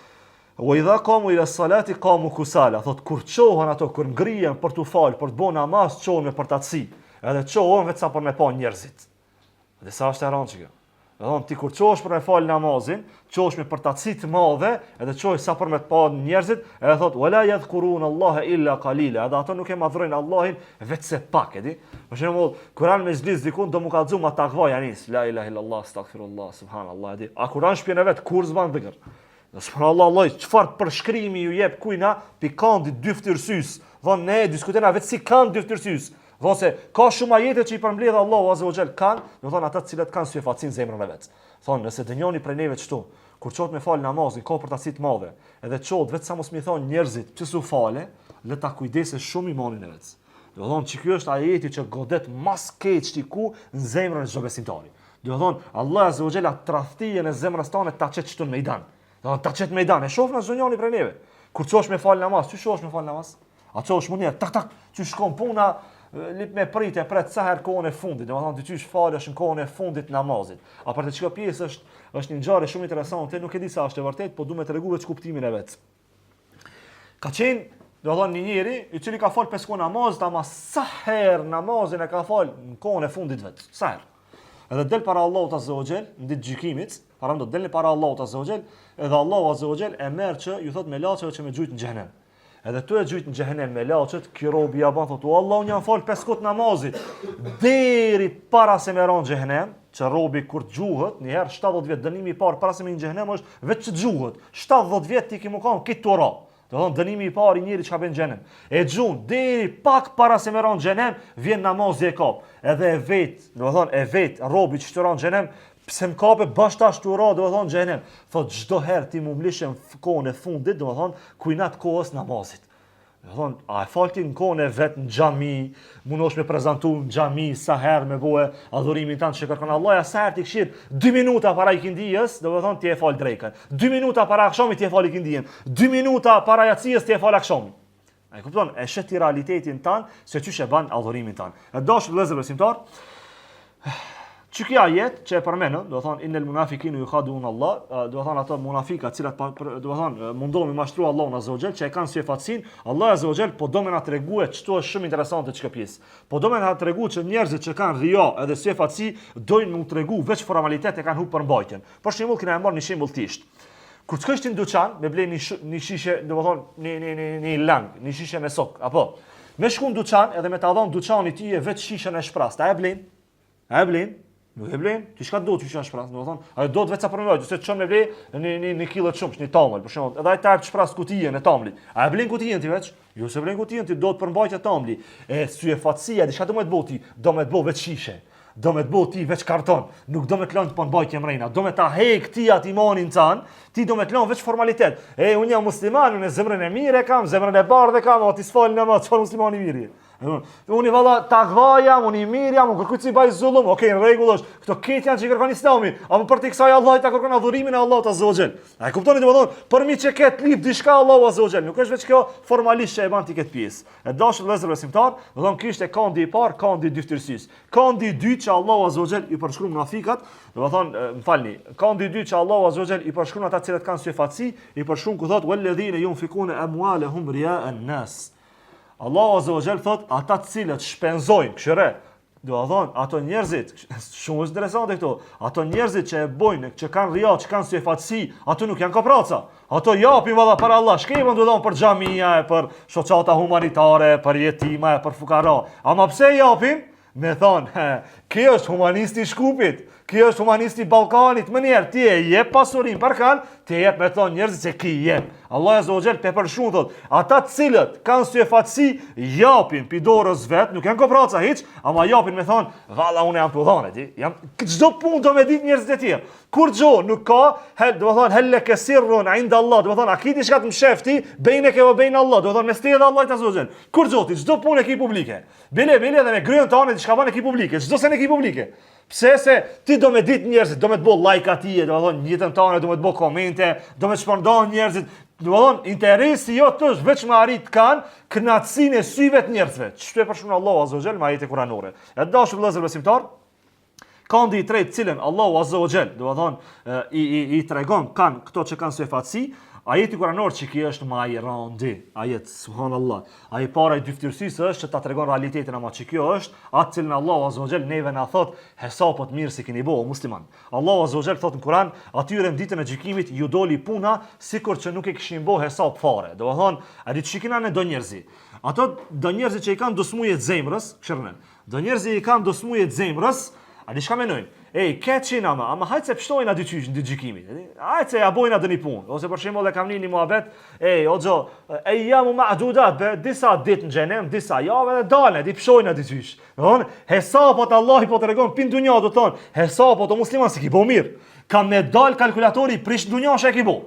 "Wa idha qamu ila as-salati qamu kusala." Thot kur çohen ato, kur ngrihen për të fal, për të bënë namaz, çohen me përtatësi. Edhe çohen vetë sa për me pa njerëzit. Dhe sa është e rëndë kjo. Do thonë ti kur çohesh për me fal namazin, çohesh me përtatësi të mëdha, edhe çohesh sa për me të pa njerëzit, edhe thot wala yadhkuruna Allah illa qalila. Edhe ato nuk e madhrojnë Allahin vetë se pak, e di. Për shembull, Kur'an me zlis dikun do mu kallxu ma takva janis, la ilaha illallah, astaghfirullah, subhanallah, e di. A Kur'an shpjen e vet kur s'ban dhikr. Subhanallah, Allah, çfarë përshkrimi ju jep kujna pikandi dyftërsys. Von ne diskutojna vetë si kanë dyftërsys. Von se ka shumë ajete që i përmbledh Allahu azza wa jall kanë, do thonë ata të cilët kanë syfacin zemrën e vet. Thonë nëse dënjoni prej neve çtu, kur çohet me fal namazin, ka përtasi të madhe, edhe çohet vetë sa mos mi thon njerëzit pse su fale, le ta kujdesë shumë imanin e vet. Do thonë që ky është ajeti që godet mas keq tiku në zemrën e çdo besimtari. Do thonë Allah azza wa jall tradhtijen e zemrës tonë ta çet çtu në mejdan. Do ta çet në mejdan, e shoh në zonjani prej neve. Kur çohesh me fal namaz, çu shohesh me fal namaz? A çohesh mund tak tak, çu shkon puna lip me prit sa herë kohën e fundit, domethënë ti çysh falesh në kohën e fundit namazit. A për të çka pjesë është një ngjarje shumë interesante, nuk e di sa është e vërtet, po duhet të rregullohet kuptimin e vet. Ka qenë, domethënë një njeri i cili ka fal 5 kohë namaz, ama sa herë namazin e ka fal në kohën e fundit vet. Sa herë. Edhe del para Allahut azza wa jall, në ditë gjykimit, para do del para Allahut azza wa jall, edhe Allahu azza wa jall e merr që ju thot me laçeve që më gjujt në xhenem. Edhe tu e gjujt në xhehenem me laçet, ky robi ja ban thotë, "Allahu një fal 5 kohë namazit." Deri para se me ron në xhehenem, që robi kur gjuhët, një herë 70 vjet dënimi i parë para se me në xhehenem është vetë që gjuhët. 70 vjet ti ki më kanë këtë tora. Do thonë dënimi i parë i njëri çka bën xhenem. E xhun deri pak para se me ron xhenem, vjen namazi e kap. Edhe e vet, do thonë e vet robi që shtoron xhenem, pse më kape bashkë ashtu ra, do thonë xhenem. Thot çdo herë ti më mlishëm kohën e fundit, do thonë kujnat kohës namazit. Do thonë, a e falti në kohën e vet në xhami, mundosh me prezantu në xhami sa herë me bëu adhurimin tanë që kërkon Allaja, sa herë ti kshir 2 minuta para ikindijës, do thonë ti e fal drekën. 2 minuta para akşamit ti e fal ikindijen. 2 minuta para yatsis ti e fal akşamin. A e kupton? E shet realitetin tan se çysh e ban adhurimin tan. E dashur vëllezër besimtar, që kjo ajet që e përmendën, do thonë innal munafiqina yukhadi'un Allah, do thonë ato munafika të cilat do thonë mundohen me mashtru Allahun azza wa jall, që e kanë si fatsin, Allah azza wa jall po do më na tregue çto është shumë interesante çka pjesë. Po do më na tregue që njerëzit që kanë rija edhe si fatsi dojnë më tregu veç formalitet e kanë hub për mbajtjen. Për shembull, kena marrë një shembull tisht. Kur të shkosh në dyqan, me blej një shishe, do të thonë një lang, një shishe me sok, apo me shku në dyqan edhe me ta dhon dyqanit ti e veç shishen e shprast. A e blejn? A e blejn? Nuk e blejn, ti çka do të qesh shpras, do të thonë, ai do të vetë sa përmbajt, se çon me blej në kilo të shumsh, në tamël, për shembull. Edhe ai ta shpras kutijën e tamlit. A e blen kutijën ti veç? Jo, se blen kutijën ti do të përmbajtja tamli. E sy e fatësia, diçka do më të bëti, do më të bëu vetë shishe. Do me të bëu ti veç karton, nuk do me të lënë të përmbajtje mrejna, do me ta hek ti atë imanin tan, ti do me të lënë veç formalitet. Unë jam musliman, unë zemrën e mirë kam, zemrën e bardhë kam, o ti s'fal namaz, çfarë muslimani i mirë. Unë valla takva jam, unë i mirë jam, unë kërkuj si baj zullum, okej, në rregull është. Këto këtë janë që kërkon Islami, apo për të kësaj Allah ta kërkon adhurimin e Allahut azza wa jall. A e kuptoni domethënë, për mi që ketë lip diçka Allahu azza wa jall, nuk është veç kjo formalisht që e bën ti këtë pjesë. E dashur vëllezër besimtar, domethënë kishte kandi i parë, kandi i dyftërsisë. Kandi i dytë që Allahu azza wa jall i përshkruan munafikat, domethënë, m'falni, kandi i dytë që Allahu azza wa jall i përshkruan ata që kanë syfatsi, i përshkruan ku thotë walladhina yunfikuna amwalahum ria'an nas. Allahu azza wa jall thot ata të cilët shpenzojnë, këshire, do të thonë ato njerëzit, shumë interesante këto, ato njerëzit që e bojnë, që kanë rija, që kanë syfatsi, ato nuk janë kopraca. Ato japin valla për Allah, shkëmën do të thonë për xhamia, për shoqata humanitare, për jetima, për fukara. Ama pse japin? Me thonë, kjo është humanisti i Shkupit, kjo është humanisti i Ballkanit, më njerë, ti e jep pasurin për kanë, ti e jep me thonë njerëzit se ki jep. Allah azza wa jall pe përshkruan thot, ata të cilët kanë syfatsi japin pi dorës vet, nuk janë kopraca hiç, ama japin me thonë, valla unë jam tudhane ti, jam çdo punë do me ditë njerëzit e tjerë. Kur xho nuk ka, do të thonë helle kesirrun inda Allah, do të thonë akiti çka të mshefti, bejneke ve bejn Allah, do të thonë mes te dhe Allahut azza wa jall. Kur xho ti çdo punë e ki publike. Bile dhe me gryën tonë diçka bën e ki publike, çdo se ne ki publike. Pse se ti do me ditë njerëzit, do me të bëu like atij, do të thonë jetën tonë, do me të bëu komente, do me të shpërndon njerëzit. Do të thonë interesi jo të është veç me arrit kanë kënaqësinë e syve të njerëzve. Ç'të e përshkruan Allahu azza wa jall me ajete kuranore. E dashur vëllezër besimtar, kandi i tretë cilën Allahu azza wa jall, do të thonë i tregon kanë këto që kanë syfatsi, ajeti kuranor që kjo është më i rëndi, ajet subhanallah. Ai para i dyftërsisë është që ta tregon realitetin ama që kjo është atë cilën Allahu azza wa jall neve na thot hesapot mirë si keni bëu musliman. Allahu azza wa jall thot në Kur'an, atyre në ditën e gjykimit ju doli puna sikur që nuk e kishin bëu hesap fare. Do të thonë, a di çikina në do njerëzi. Ato do njerëzi që i kanë dosmuje të zemrës, këshirën. Do njerëzi i kanë dosmuje të zemrës, a di çka mendojnë? Keqin ama hajtë se pështojnë aty qysh në gjykimit. Hajtë se ja bojnë atë një punë. Ose për shembull e kam një muhabet, oxo, jamu ma'dudat, disa ditë në xhenem, disa javë dhe dalën, di pështojnë aty qysh. Don, hesapot Allahi po tregon pin dunja do thon, hesapot o musliman si ki bo mirë. Ka me dal kalkulatori prish dunja që e ki bo.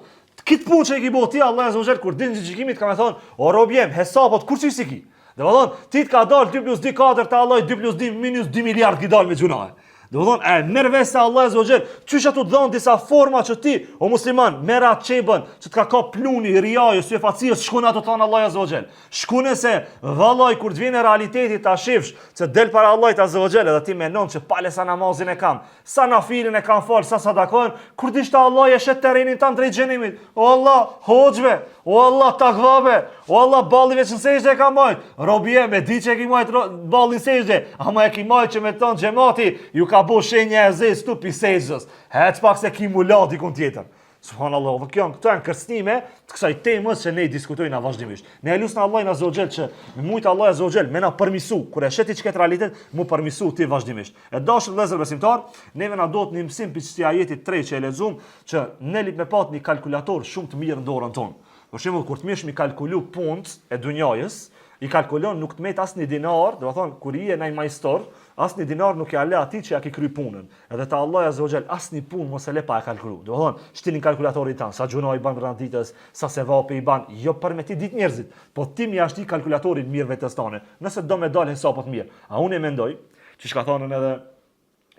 Kit punë që e ki bo ti Allah azza wa jall kur din në gjykimit ka me thon, o rob jem, hesapot kur çi si ki. Do të thon, ti të ka dal 2 + 2 4 te Allah 2 + 2 minus 2 miliard ki dal me gjunaje. Do të thonë, merve se Allah azza wa jall, çysh ato të dhon disa forma që ti, o musliman, merr atë çebën, që të ka kap pluni, riajo, syfacios, shkon ato thon Allah azza wa jall. Shkone se vallai kur të vjen realiteti ta shifsh se del para Allahut azza wa jall, edhe ti mendon se pale sa namazin e kam, sa nafilin e kam fal, sa sadakon, kur dishta Allah e shet terrenin tan drejt xhenimit. O Allah, hoxhve, o Allah takvabe, o Allah balli veç në sejdë e ka majt. Robie me di që e ki majt ballin sejdë, ama e ki majt që me ton xhamati, ju ka bo shenja e zezë stupi sejdës. Hec pak se ki mula dikun tjetër. Subhanallah, dhe këto janë kërcënime të kësaj temës që ne diskutojna vazhdimisht. Ne lutem Allahin azza wa jall që me mujt Allah azza wa jall më na përmisu, kur e sheti çka realitet, mu përmisu ti vazhdimisht. E dashur vëllezër besimtar, neve na duhet një mësim për çështja ajetit 3 që e lexuam, që ne lip me pat një kalkulator shumë të mirë në dorën tonë. Për shembull, kur të mirësh mi kalkulu punët e dunjajës, i kalkulon nuk të met asnjë dinar, do të thonë kur je në majstor, asnjë dinar nuk ja le atij që ja ke kry punën. Edhe te Allahu Azza wa Jall asnjë punë mos e le pa e kalkulu. Do të thonë, shtilin kalkulatorin tan, sa gjuna i ban rreth ditës, sa sevapi i ban, jo për me ti ditë njerëzit, po ti më jashti kalkulatorin mirë vetes tane. Nëse do me dalë hesapot mirë. A unë e mendoj, që ka thënë edhe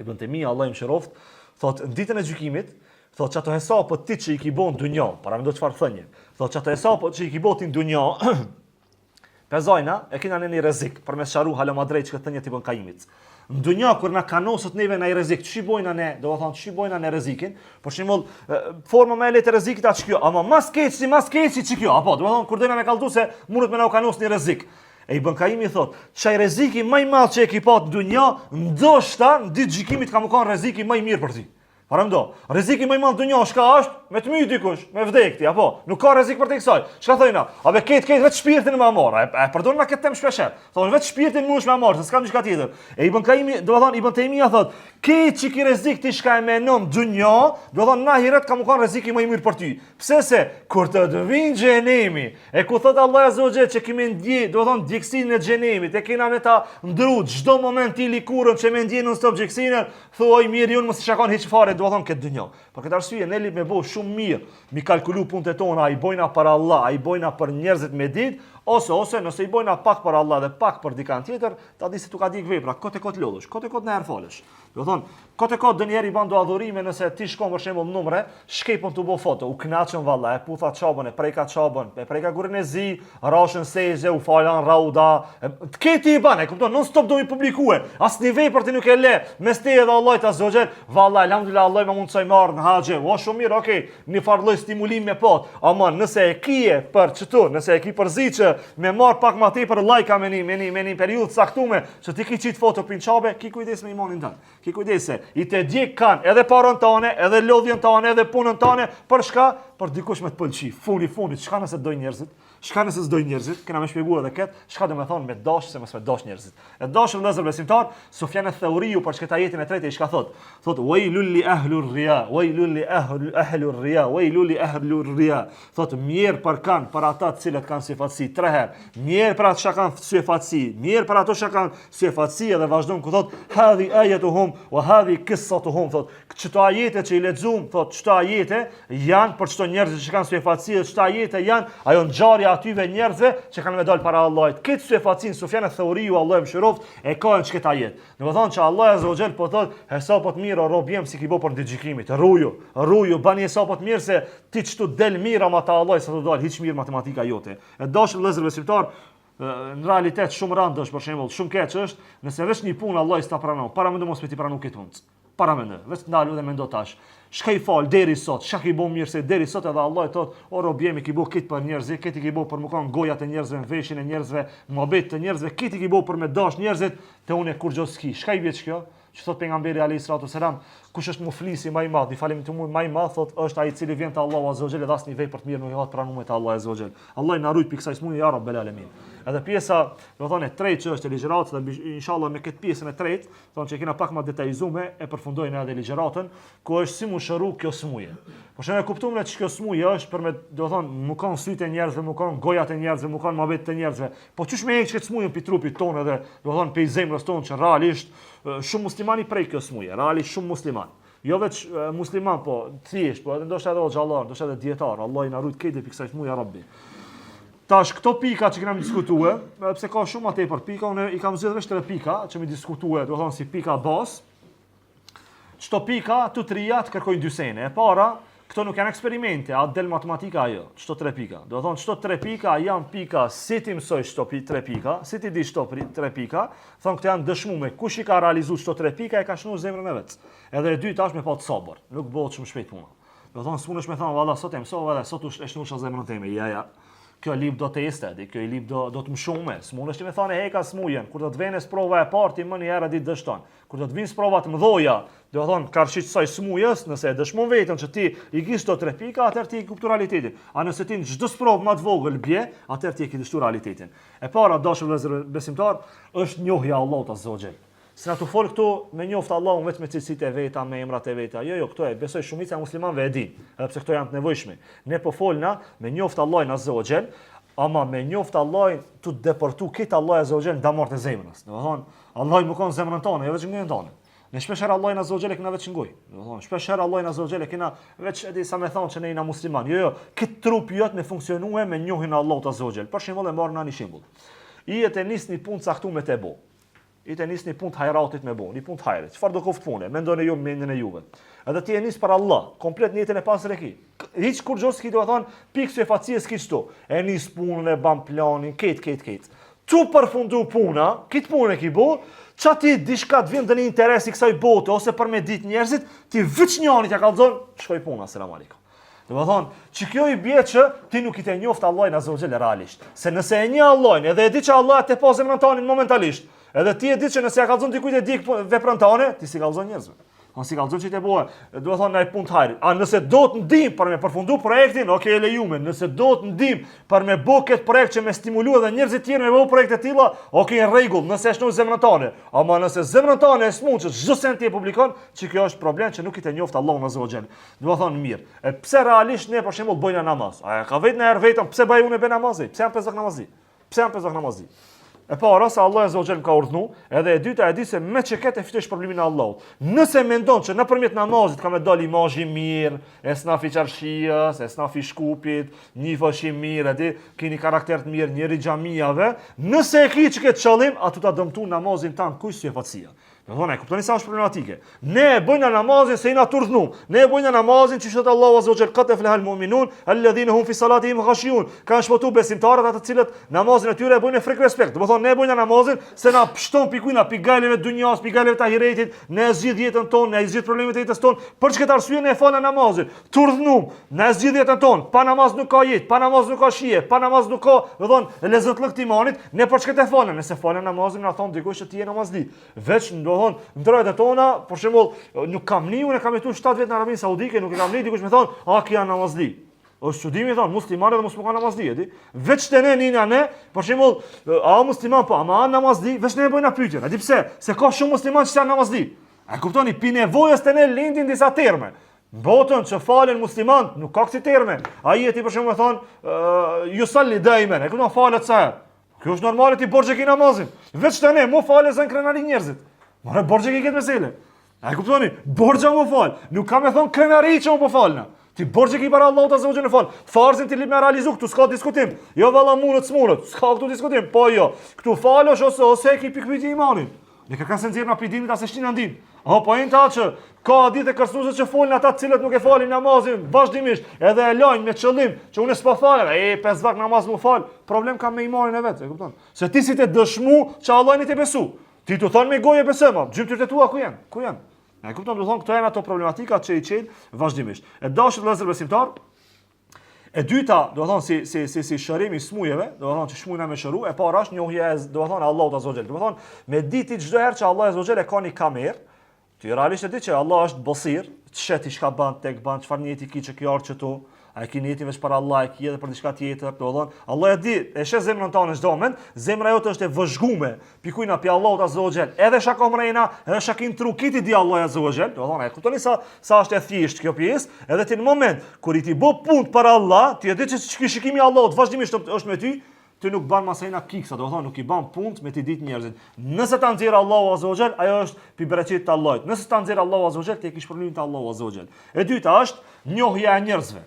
Ibn Taymija, Allah i mëshiroft, thotë në ditën e gjykimit, thotë çato hesapot ti që i ki bën dunjë, para mendo çfarë thënie. Thotë çato hesapot që i ki botin dunjë, pezojna e kena në një rrezik për me sharu hala madrej që thënie ti Ibn Qayyimit. Në dunjë kur na kanosët neve në ai rrezik, ç'i bojna ne, do të thonë ç'i bojna në rrezikin, për shembull, forma më e lehtë e rrezikit atë kjo, ama mas keqsi ç'kjo, apo do të thonë kur do na me kallëtu se mundet me na kanos në rrezik. E Ibn Qayyimi thot, çaj rreziki më i madh që e ki pa në dunjë, ndoshta në ditë gjykimit ka më kon rreziki më i mirë për ti. Paramdo, rreziku më i madh në dunjë çka është? Me të myt dikush, me vdekti, apo nuk ka rrezik për te kësaj. Çka thojna? A be ketë vetë shpirtin më marr. E përdor na këtë temë shpesh. Thonë vetë shpirtin mundesh më marr, se s'ka diçka tjetër. E Ibn Qayyimi, do të thonë Ibn Taymija thot, ketë çiki rrezik ti shka e menon dunjë, do të thonë na hiret ka më kon rreziki më i mirë për ty. Pse se kur të vinë xhenemi, e ku thot Allah Azza wa Jall që kemi ndje, do të thonë djegsinë e xhenemit, e kena me ta ndru çdo moment i likurën që me ndje non stop djegsinë, thuaj mirë unë mos shakon hiç fare, do të thonë këtë dunjë. Për këtë arsye ne li me bëu shumë mirë, mi kalkulu punët tona, ai bojna për Allah, ai bojna për njerëzit me ditë, ose nëse i bojna pak për Allah dhe pak për dikant tjetër, ta di se tu ka dik vepra, kot lodhësh, kot në herë falësh. Do thonë, kot dënjeri ban do adhurime nëse ti shkon për shembull numre, shkepon tu bë foto, u kënaqën valla, e putha çabën, e preka çabën, e preka gurin e zi, rashën seze, u falan rauda, këti i ban, e kupton, non stop do i publikue, asnjë vepër ti nuk e le, mes te edhe Allahut Azza wa Jall, valla alhamdulillah Allah më mundsoj marr në haxhe, o shumë mirë, okay, një farë lloj stimulim me pot, ama nëse e kije për çtu, nëse e ki për ziçë, me marr pak më tepër like me një periudhë caktuar, që ti ke qit foto pinçabe, ki kujdes me imanin tënd. Ki kujdese, i të djeg kanë edhe parën tane, edhe lodhjen tane, edhe punën tane, për shka? Për dikush me të pëlqi. Funit, shka nëse dojnë njerëzit? Shka nëse s'dojnë njerëzit? Kena me shpjeguar edhe këtë, shka do me thonë me dash se mos me dash njerëzit. E dashur vëllezër besimtar, Sufjan ath-Thauriu për çka ajetin e tretë i shka thot wailul li ahlur riya, wailul li ahlur riya, wailul li ahlur riya. Thot mirë për kanë për ata të cilët kanë syfatsi 3 herë. Mirë për ata që kanë syfatsi, mirë për ato që kanë syfatsi edhe vazhdon ku thot hadhi ayatuhum wa hadhi qissatuhum, thot çto ajete që i lexuam, thot çto ajete janë për çto njerëz që kanë syfatsi, çto ajete janë ajo ngjarja atyve njerëzve që kanë me dal para Allahut. Këtë syfatsin Sufjan ath-Thauriu, Allah e mëshiroft, e ka në këtë ajet. Do të thonë që Allah Azza wa Jall po thot hesapot mirë rob jem si ki bë për ditë gjykimit. Rruju, bani hesapot mirë se ti çtu del mirë ama ta Allah sa do dal hiç mirë matematika jote. E dashur vëllezër besimtar, në realitet shumë rënd është, për shembull, shumë keq është, nëse vesh një punë Allah s'ta pranon, para mendoj mos me ti pranon këtë punë. Para mendoj, vetë ndalu dhe mendo tash. Shkaj fal deri sot, çka ki bën mirë se deri sot edhe Allah i thot, o rob jemi ki bë këtë për njerëzit, këtë ki bë për më kanë gojat e njerëzve, veshin e njerëzve, mohabet të njerëzve, këtë ki bë për me dash njerëzit, te unë kur gjos ski. Shkaj vjet kjo? Që thot pejgamberi alayhis salatu wasalam, kush është muflisi më i madh, i falem të më i madh, thot është ai i cili vjen te Allahu Azza wa Jall dhe asnjë vepër të mirë nuk i hat pranuar te Allahu Azza wa Jall. Allah na rujt pikë kësaj smundje ya rabbel alamin. Edhe pjesa, do thonë e tretë që është e ligjëratës dhe inshallah me këtë pjesën e tretë, thonë që kena pak më detajzuar e përfundojnë edhe ligjëratën, ku është si mu shëru kjo smuje. Por shënë e kuptuam ne që kjo smuje është për me, do thonë, më kanë sytë e njerëzve, më kanë gojat e njerëzve, më kanë mohabet të njerëzve. Po çush me heq këtë smuje pi trupit tonë edhe, do thonë, pe zemrës tonë që realisht shumë muslimani prej kjo smuje, realisht shumë musliman. Jo vetë musliman, po thjesht, po edhe ndoshta edhe xhallar, ndoshta edhe dietar, Allah i na rujt këtë pikë kësaj smuje ya Rabbi. Tash këto pika që kemi diskutuar, pse ka shumë më tepër pika, unë i kam zgjedhur vetëm 3 pika që mi diskutuar, do të thonë si pika bazë. Çto pika të trija të kërkojnë dy sene. E para, këto nuk janë eksperimente, a del matematika ajo. Çto 3 pika. Do të thonë çto 3 pika janë pika si ti mësoj çto 3 pika, si ti di çto 3 pika, thonë këto janë dëshmuar. Kush i ka realizuar çto 3 pika e ka shnuar zemrën e vet. Edhe e dyta është me pat sabër. Nuk bëhet shumë shpejt puna. Do të thonë s'punesh me thonë valla sot e mësova, valla sot e shnuar zemrën time. Ja. Kjo lip do të estedi, kjo lip do të mshume. S'mundesh ti me thonë heka smujen, kur do të vënë sprova e parë ti më një herë ditë dështon. Kur do të vinë sprova të mëdha, do të thonë karshit saj smujës, nëse e dëshmon veten që ti i ke sto 3 pika, atëherë ti e kupton realitetin. A nëse ti çdo sprovë më të vogël bie, atëherë ti e ke dështuar realitetin. E para dashur vëllezër besimtar, është njohja e Allahut Azza wa Jall. Se na tu fol këtu me njoft Allahun vetëm me cilësitë e veta, me emrat e veta. Jo, këto e besoj shumica e muslimanëve e din, edhe pse këto janë të nevojshme. Ne po folna me njoft Allahun azza wa jall, ama me njoft Allahun tu deportu kit Allah azza wa jall nda mortë zemrës. Domethënë, Allahu më kon zemrën tonë, jo vetëm ngjen tonë. Ne shpesh herë Allahun azza wa jall kena vetë ngoj. Domethënë, shpesh herë Allahun azza wa jall kena vetë edhe sa më thon që ne jena musliman. Jo, kit trup jot me funksionue me njohin Allahut azza wa jall. Për shembull e marr një shembull. I e nisni punë caktuar me te bo. I të nisni punë të hajratit me bo, një punë të hajrit. Çfarë do koft punë? Mendoni ju mendjen e juve. Edhe ti e nis për Allah, komplet në jetën e pasër e ki. Hiç kur gjos ki do të thon, pikë se facie s'ki çto. E nis punën e ban planin, ket. Tu përfundu puna, kit punë e ki bo, ça ti diçka të vjen në interes i kësaj bote ose për me ditë njerëzit, ti vëç njëri t'ja kallzon, shkoj puna, selam aleikum. Do të thonë, që kjo i bie që ti nuk i të njoft Allahin azza wa jall realisht. Se nëse e njeh Allahin, edhe e di që Allah te po zemrën tonë momentalisht, edhe ti e di që nëse ja kallzon dikujt e di veprën tone, ti si kallzon njerëzve. On si kallzon që te bëhe, do të thonë ai punë të hajrit. A nëse do të ndim për me përfundu projektin, okay, lejume. Nëse do të ndim për me bë këtë projekt që me stimulu edhe njerëzit tjerë me bë projekte të tilla, okay, në rregull, nëse është në zemrën tonë. Ama nëse zemrën tonë e smuç që çdo sent ti e publikon, që kjo është problem që nuk i të njoft Allahu azza wa jall. Do të thonë mirë. E pse realisht ne për shembull bëjnë namaz? A ka vetë në herë vetëm pse bëj unë be namazi? Pse jam pezak namazi? Pse jam pezak namazi? E para se Allah azza wa jall ka urdhnu, edhe e dyta e di se me çeket e fitosh problemin e Allahut. Nëse mendon që nëpërmjet namazit ka më dal imazhi mirë, e snafi çarshijës, e snafi shkupit, një fashi mirë, di, keni karakter të mirë, njëri xhamiave, nëse e ki çket qëllim, aty ta dëmtu namazin tan kush si facia. Do thonë, kuptoni sa është problematike. Ne e bëjmë namazin se jena të urdhnuar. Ne e bëjmë namazin që thot Allahu azza wa jall qad aflaha al-mu'minun alladhina hum fi salatihim khashiyun. Kanë shpëtuar besimtarët ata të cilët namazin e tyre e bëjnë me frikë respekt. Do thonë, ne e bëjmë namazin se na pshton pikujna pigaleve të dunjas, pigaleve të ahiretit, ne e zgjidh jetën tonë, ne e zgjidh problemet e jetës tonë. Për çka arsye ne e falë namazin? Të urdhnuar, ne e zgjidh jetën tonë. Pa namaz nuk ka jetë, pa namaz nuk ka shije, pa namaz nuk ka, do thonë, lezetllëk të imanit. Ne për çka të falën? Nëse falën namazin, na thon dikush që ti je namazli. Veç ndrohet e tona, për shembull, nuk kam unë kam jetuar 7 vjet në Arabinë Saudike, nuk e kam dikush më thon, "A ki janë namazli?" Është çudimi thon, muslimanë dhe mos më kanë namazli, e di? Veç te ne, për shembull, a musliman po, ama namazli, veç ne e bëjnë pyetje. A di pse? Se ka shumë muslimanë që janë namazli. A kuptoni, pi nevojës te ne lindin disa terme. Botën që falen musliman, nuk ka kësi terme. Ai e ti për shembull thon, "Ju salli daiman", e kupton falet sa. Kjo është normale ti borxhe ki namazin. Veç te ne, mu fale zën krenari njerëzit. More borxhe ki këtë mesele. A e kuptoni? Borxha mu fal. Nuk kam e thon krenari që mu po falna. Ti borxhe ki para Allahut azza wa jalla fal. Farzin ti me realizu këtu s'ka diskutim. Jo valla munët. S'ka këtu diskutim. Po jo. Këtu falosh ose ki pikpyetje imanin. Ne ka kanë nxjerr na pidimit as e shtin ndim. Po ta që ka ditë kërcënuse që folin ata të cilët nuk e falin namazin vazhdimisht, edhe e lajnë me qëllim që unë s'po falem, 5 vakt namaz mu fal, problem kam me imanin e vet, e kupton? Se ti si të dëshmu që Allahin të besu. Ti tu thon me gojë besojmë, gjymtyrët e tua ku janë? Ku janë? E kupton, do thon këto janë ato problematika që i çel vazhdimisht. E dashur vëllezër besimtar. E dyta, do thon si shërimi i smujeve, do thon që shmujna me shëru, e para është njohja e, do thon Allahu azza wa jall. Do thon me ditë çdo herë që Allah azza wa jall e ka një kamerë, ti realisht e di që Allah është bosir, të sheti çka bën tek bën, çfarë njëti ki që kjo që tu, a e ki njëti veç për Allah, e ki edhe për diçka tjetër, do thon, Allah e di, e sheh zemrën tonë çdo moment, zemra jote është e vëzhgume, pikujna pi Allahut azza wa jall, edhe shakomrena, edhe shakin trukiti di Allah azza wa jall, do thon, e kuptoni sa është e thjesht kjo pjesë, edhe ti në moment kur i ti bë punë për Allah, ti e di që shikimi i Allahut vazhdimisht është me ty. Ti nuk ban masajna kiksa, do thonë nuk i ban punë me ti ditë njerëzit. Nëse ta nxjerr Allahu azza wa jall, ajo është pi bereqetit të Allahut. Nëse ta nxjerr Allahu azza wa jall, ti kish problemin të Allahu azza wa jall. E dyta është njohja e njerëzve.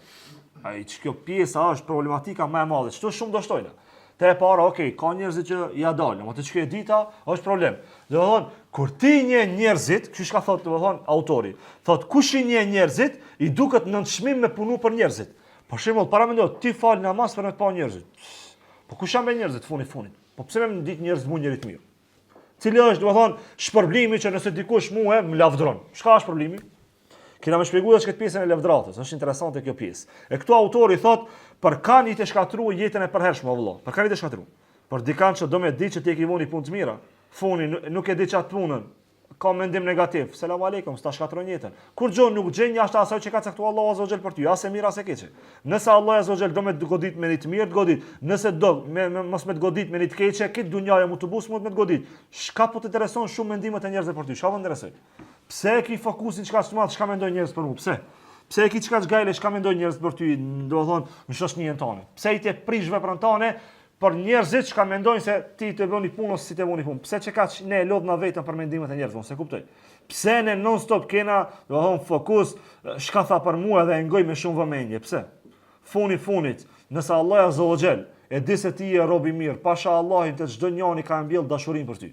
Ai kjo pjesa është problematika më e madhe. Çto shumë do shtojnë. Te e para, okay, ka njerëz që ja dalin, atë çka e dita është problem. Do thonë kur ti njeh njerëzit, kush ka thotë, do thonë autori, thotë kush i njeh njerëzit, i duket nënçmim me punu për njerëzit. Për shembull, para mendo ti fal namaz për me të pa njerëzit. Po kush janë me njerëzit funit? Po pse më ditë njerëz mu njerit mirë? Cili është, do të thonë, shpërblimi që nëse dikush mua më lavdron. Çka është problemi? Kena më shpjeguar çka pjesën e lavdratës, është interesante kjo pjesë. E këtu autori thotë, për kanë i të shkatruar jetën e përhershme vëllai. Për kanë i të shkatruar. Por dikan që do më di që ti e ke vënë punë të mira. Funi nuk e di çat punën. ka mendim negativ. Selam aleikum, s'ta shkatron jetën. Kur gjë nuk gjen jashtë asaj që ka caktuar Allahu azza wa jall për ty, as e mirë as e keqe. Nëse Allahu azza wa jall do me të godit me një të mirë, të godit. Nëse do mos me të godit me një të keqe, këtë dunjaja mu të bus mund me të godit. Çka po të intereson shumë mendimet e njerëzve për ty? Çka po interesoj? Pse e ki fokusin çka s'mat, çka mendojnë njerëz për mua? Pse? Pse e ki çka çgajle, çka mendojnë njerëz për ty, do të thonë në shoqërinë tonë? Pse i të prish veprën tonë? Por njerëzit që ka mendojnë se ti të bëni punë ose si të bëni punë. Pse që ka ne lodhna vetëm për mendimet e njerëzve, se kuptoj. Pse ne non stop kena, do të thonë fokus, shka tha për mua dhe e ngoj me shumë vëmendje. Pse? Funit, nëse Allah azza wa jall e di se ti je rob i mirë, pasha Allahit të çdo njeri ka mbjell dashurinë për ty.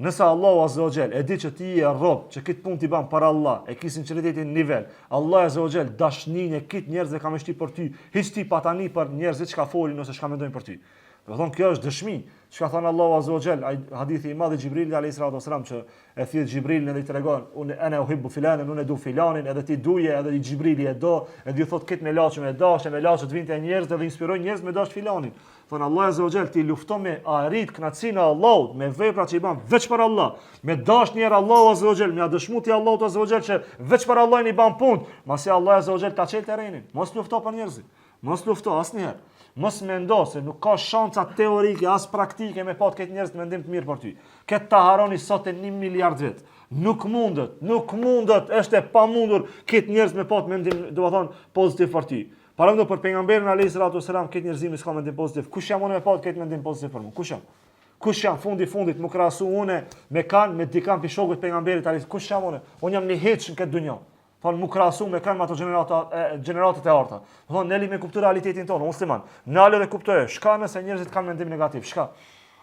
Nëse Allahu azza wa jall e di që ti je rob, që këtë punë ti bën për Allah, e ki sinqeritetin në nivel. Allah azza wa jall dashninë e këtë njerëzve ka më shtyp për ty, hiç ti patani për njerëzit që ka folin ose që ka mendojnë për ty. Do thonë kjo është dëshmi. Çka thon Allahu azza wa jall, hadithi i madh i Xhibrilit alayhis salam që e thirr Xhibrilin edhe i tregon, unë ana uhibbu filanan, unë du filanin, edhe ti duje, edhe i Xhibrili e do, edhe i thot këtë me laçë me dashë, me laçë të vinte njerëz dhe inspirojnë njerëz me dash filanin. Thon Allahu azza wa jall ti lufto me arrit kënaqësinë e Allahut, me veprat që i bën veç për Allah, me dashnjë Allahu azza wa jall, me dëshmu ti Allahu azza wa jall që veç për Allahin i bën punë, masi Allahu azza wa jall ta çel terrenin. Mos lufto për njerëzit. Mos lufto asnjëherë. Mos mendo se nuk ka shanca teorike as praktike me pat këtë njerëz të mendim të mirë për ty. Këtë ta haroni sot e 1 miliard vjet. Nuk mundet, është e pamundur këtë njerëz me pat mendim, do të thonë, pozitiv për ty. Parando për pejgamberin alayhis salam këtë njerëzimi s'ka mendim pozitiv. Kush jam unë me pat këtë mendim pozitiv për mua? Kush jam? Kush jam fundit më krahasu unë me dikam pi shokut pejgamberit alayhis? Kush jam unë? Unë jam një hiç në këtë dunjë. Thonë mu krahasu me kanë ato gjeneratat e arta. Thonë neli me kuptoj realitetin tonë, musliman. Nale dhe kuptoj, shka nëse njerëzit kanë mendim negativ, shka?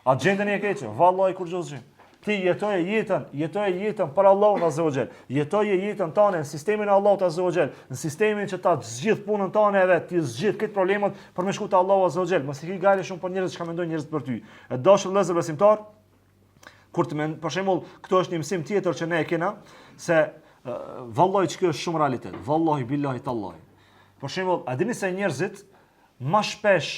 A gjendën e keqe, vallahi kur gjozgjim. Ti jetoje jetën për Allahun azza wa jall. Jetoje jetën tonë në sistemin e Allahut azza wa jall, në sistemin që ta zgjidh punën tonë edhe ti zgjidh këtë problemet për me shku te Allahu azza wa jall. Mos i ke gale shumë për njerëzit që mendojnë njerëzit për ty. E dashur vëllezër besimtar, kur të për shembull, këto është një mësim tjetër që ne e kena se vallahi që kjo është shumë realitet. Vallahi billahi tallahi. Për shembull, a dini se njerëzit më shpesh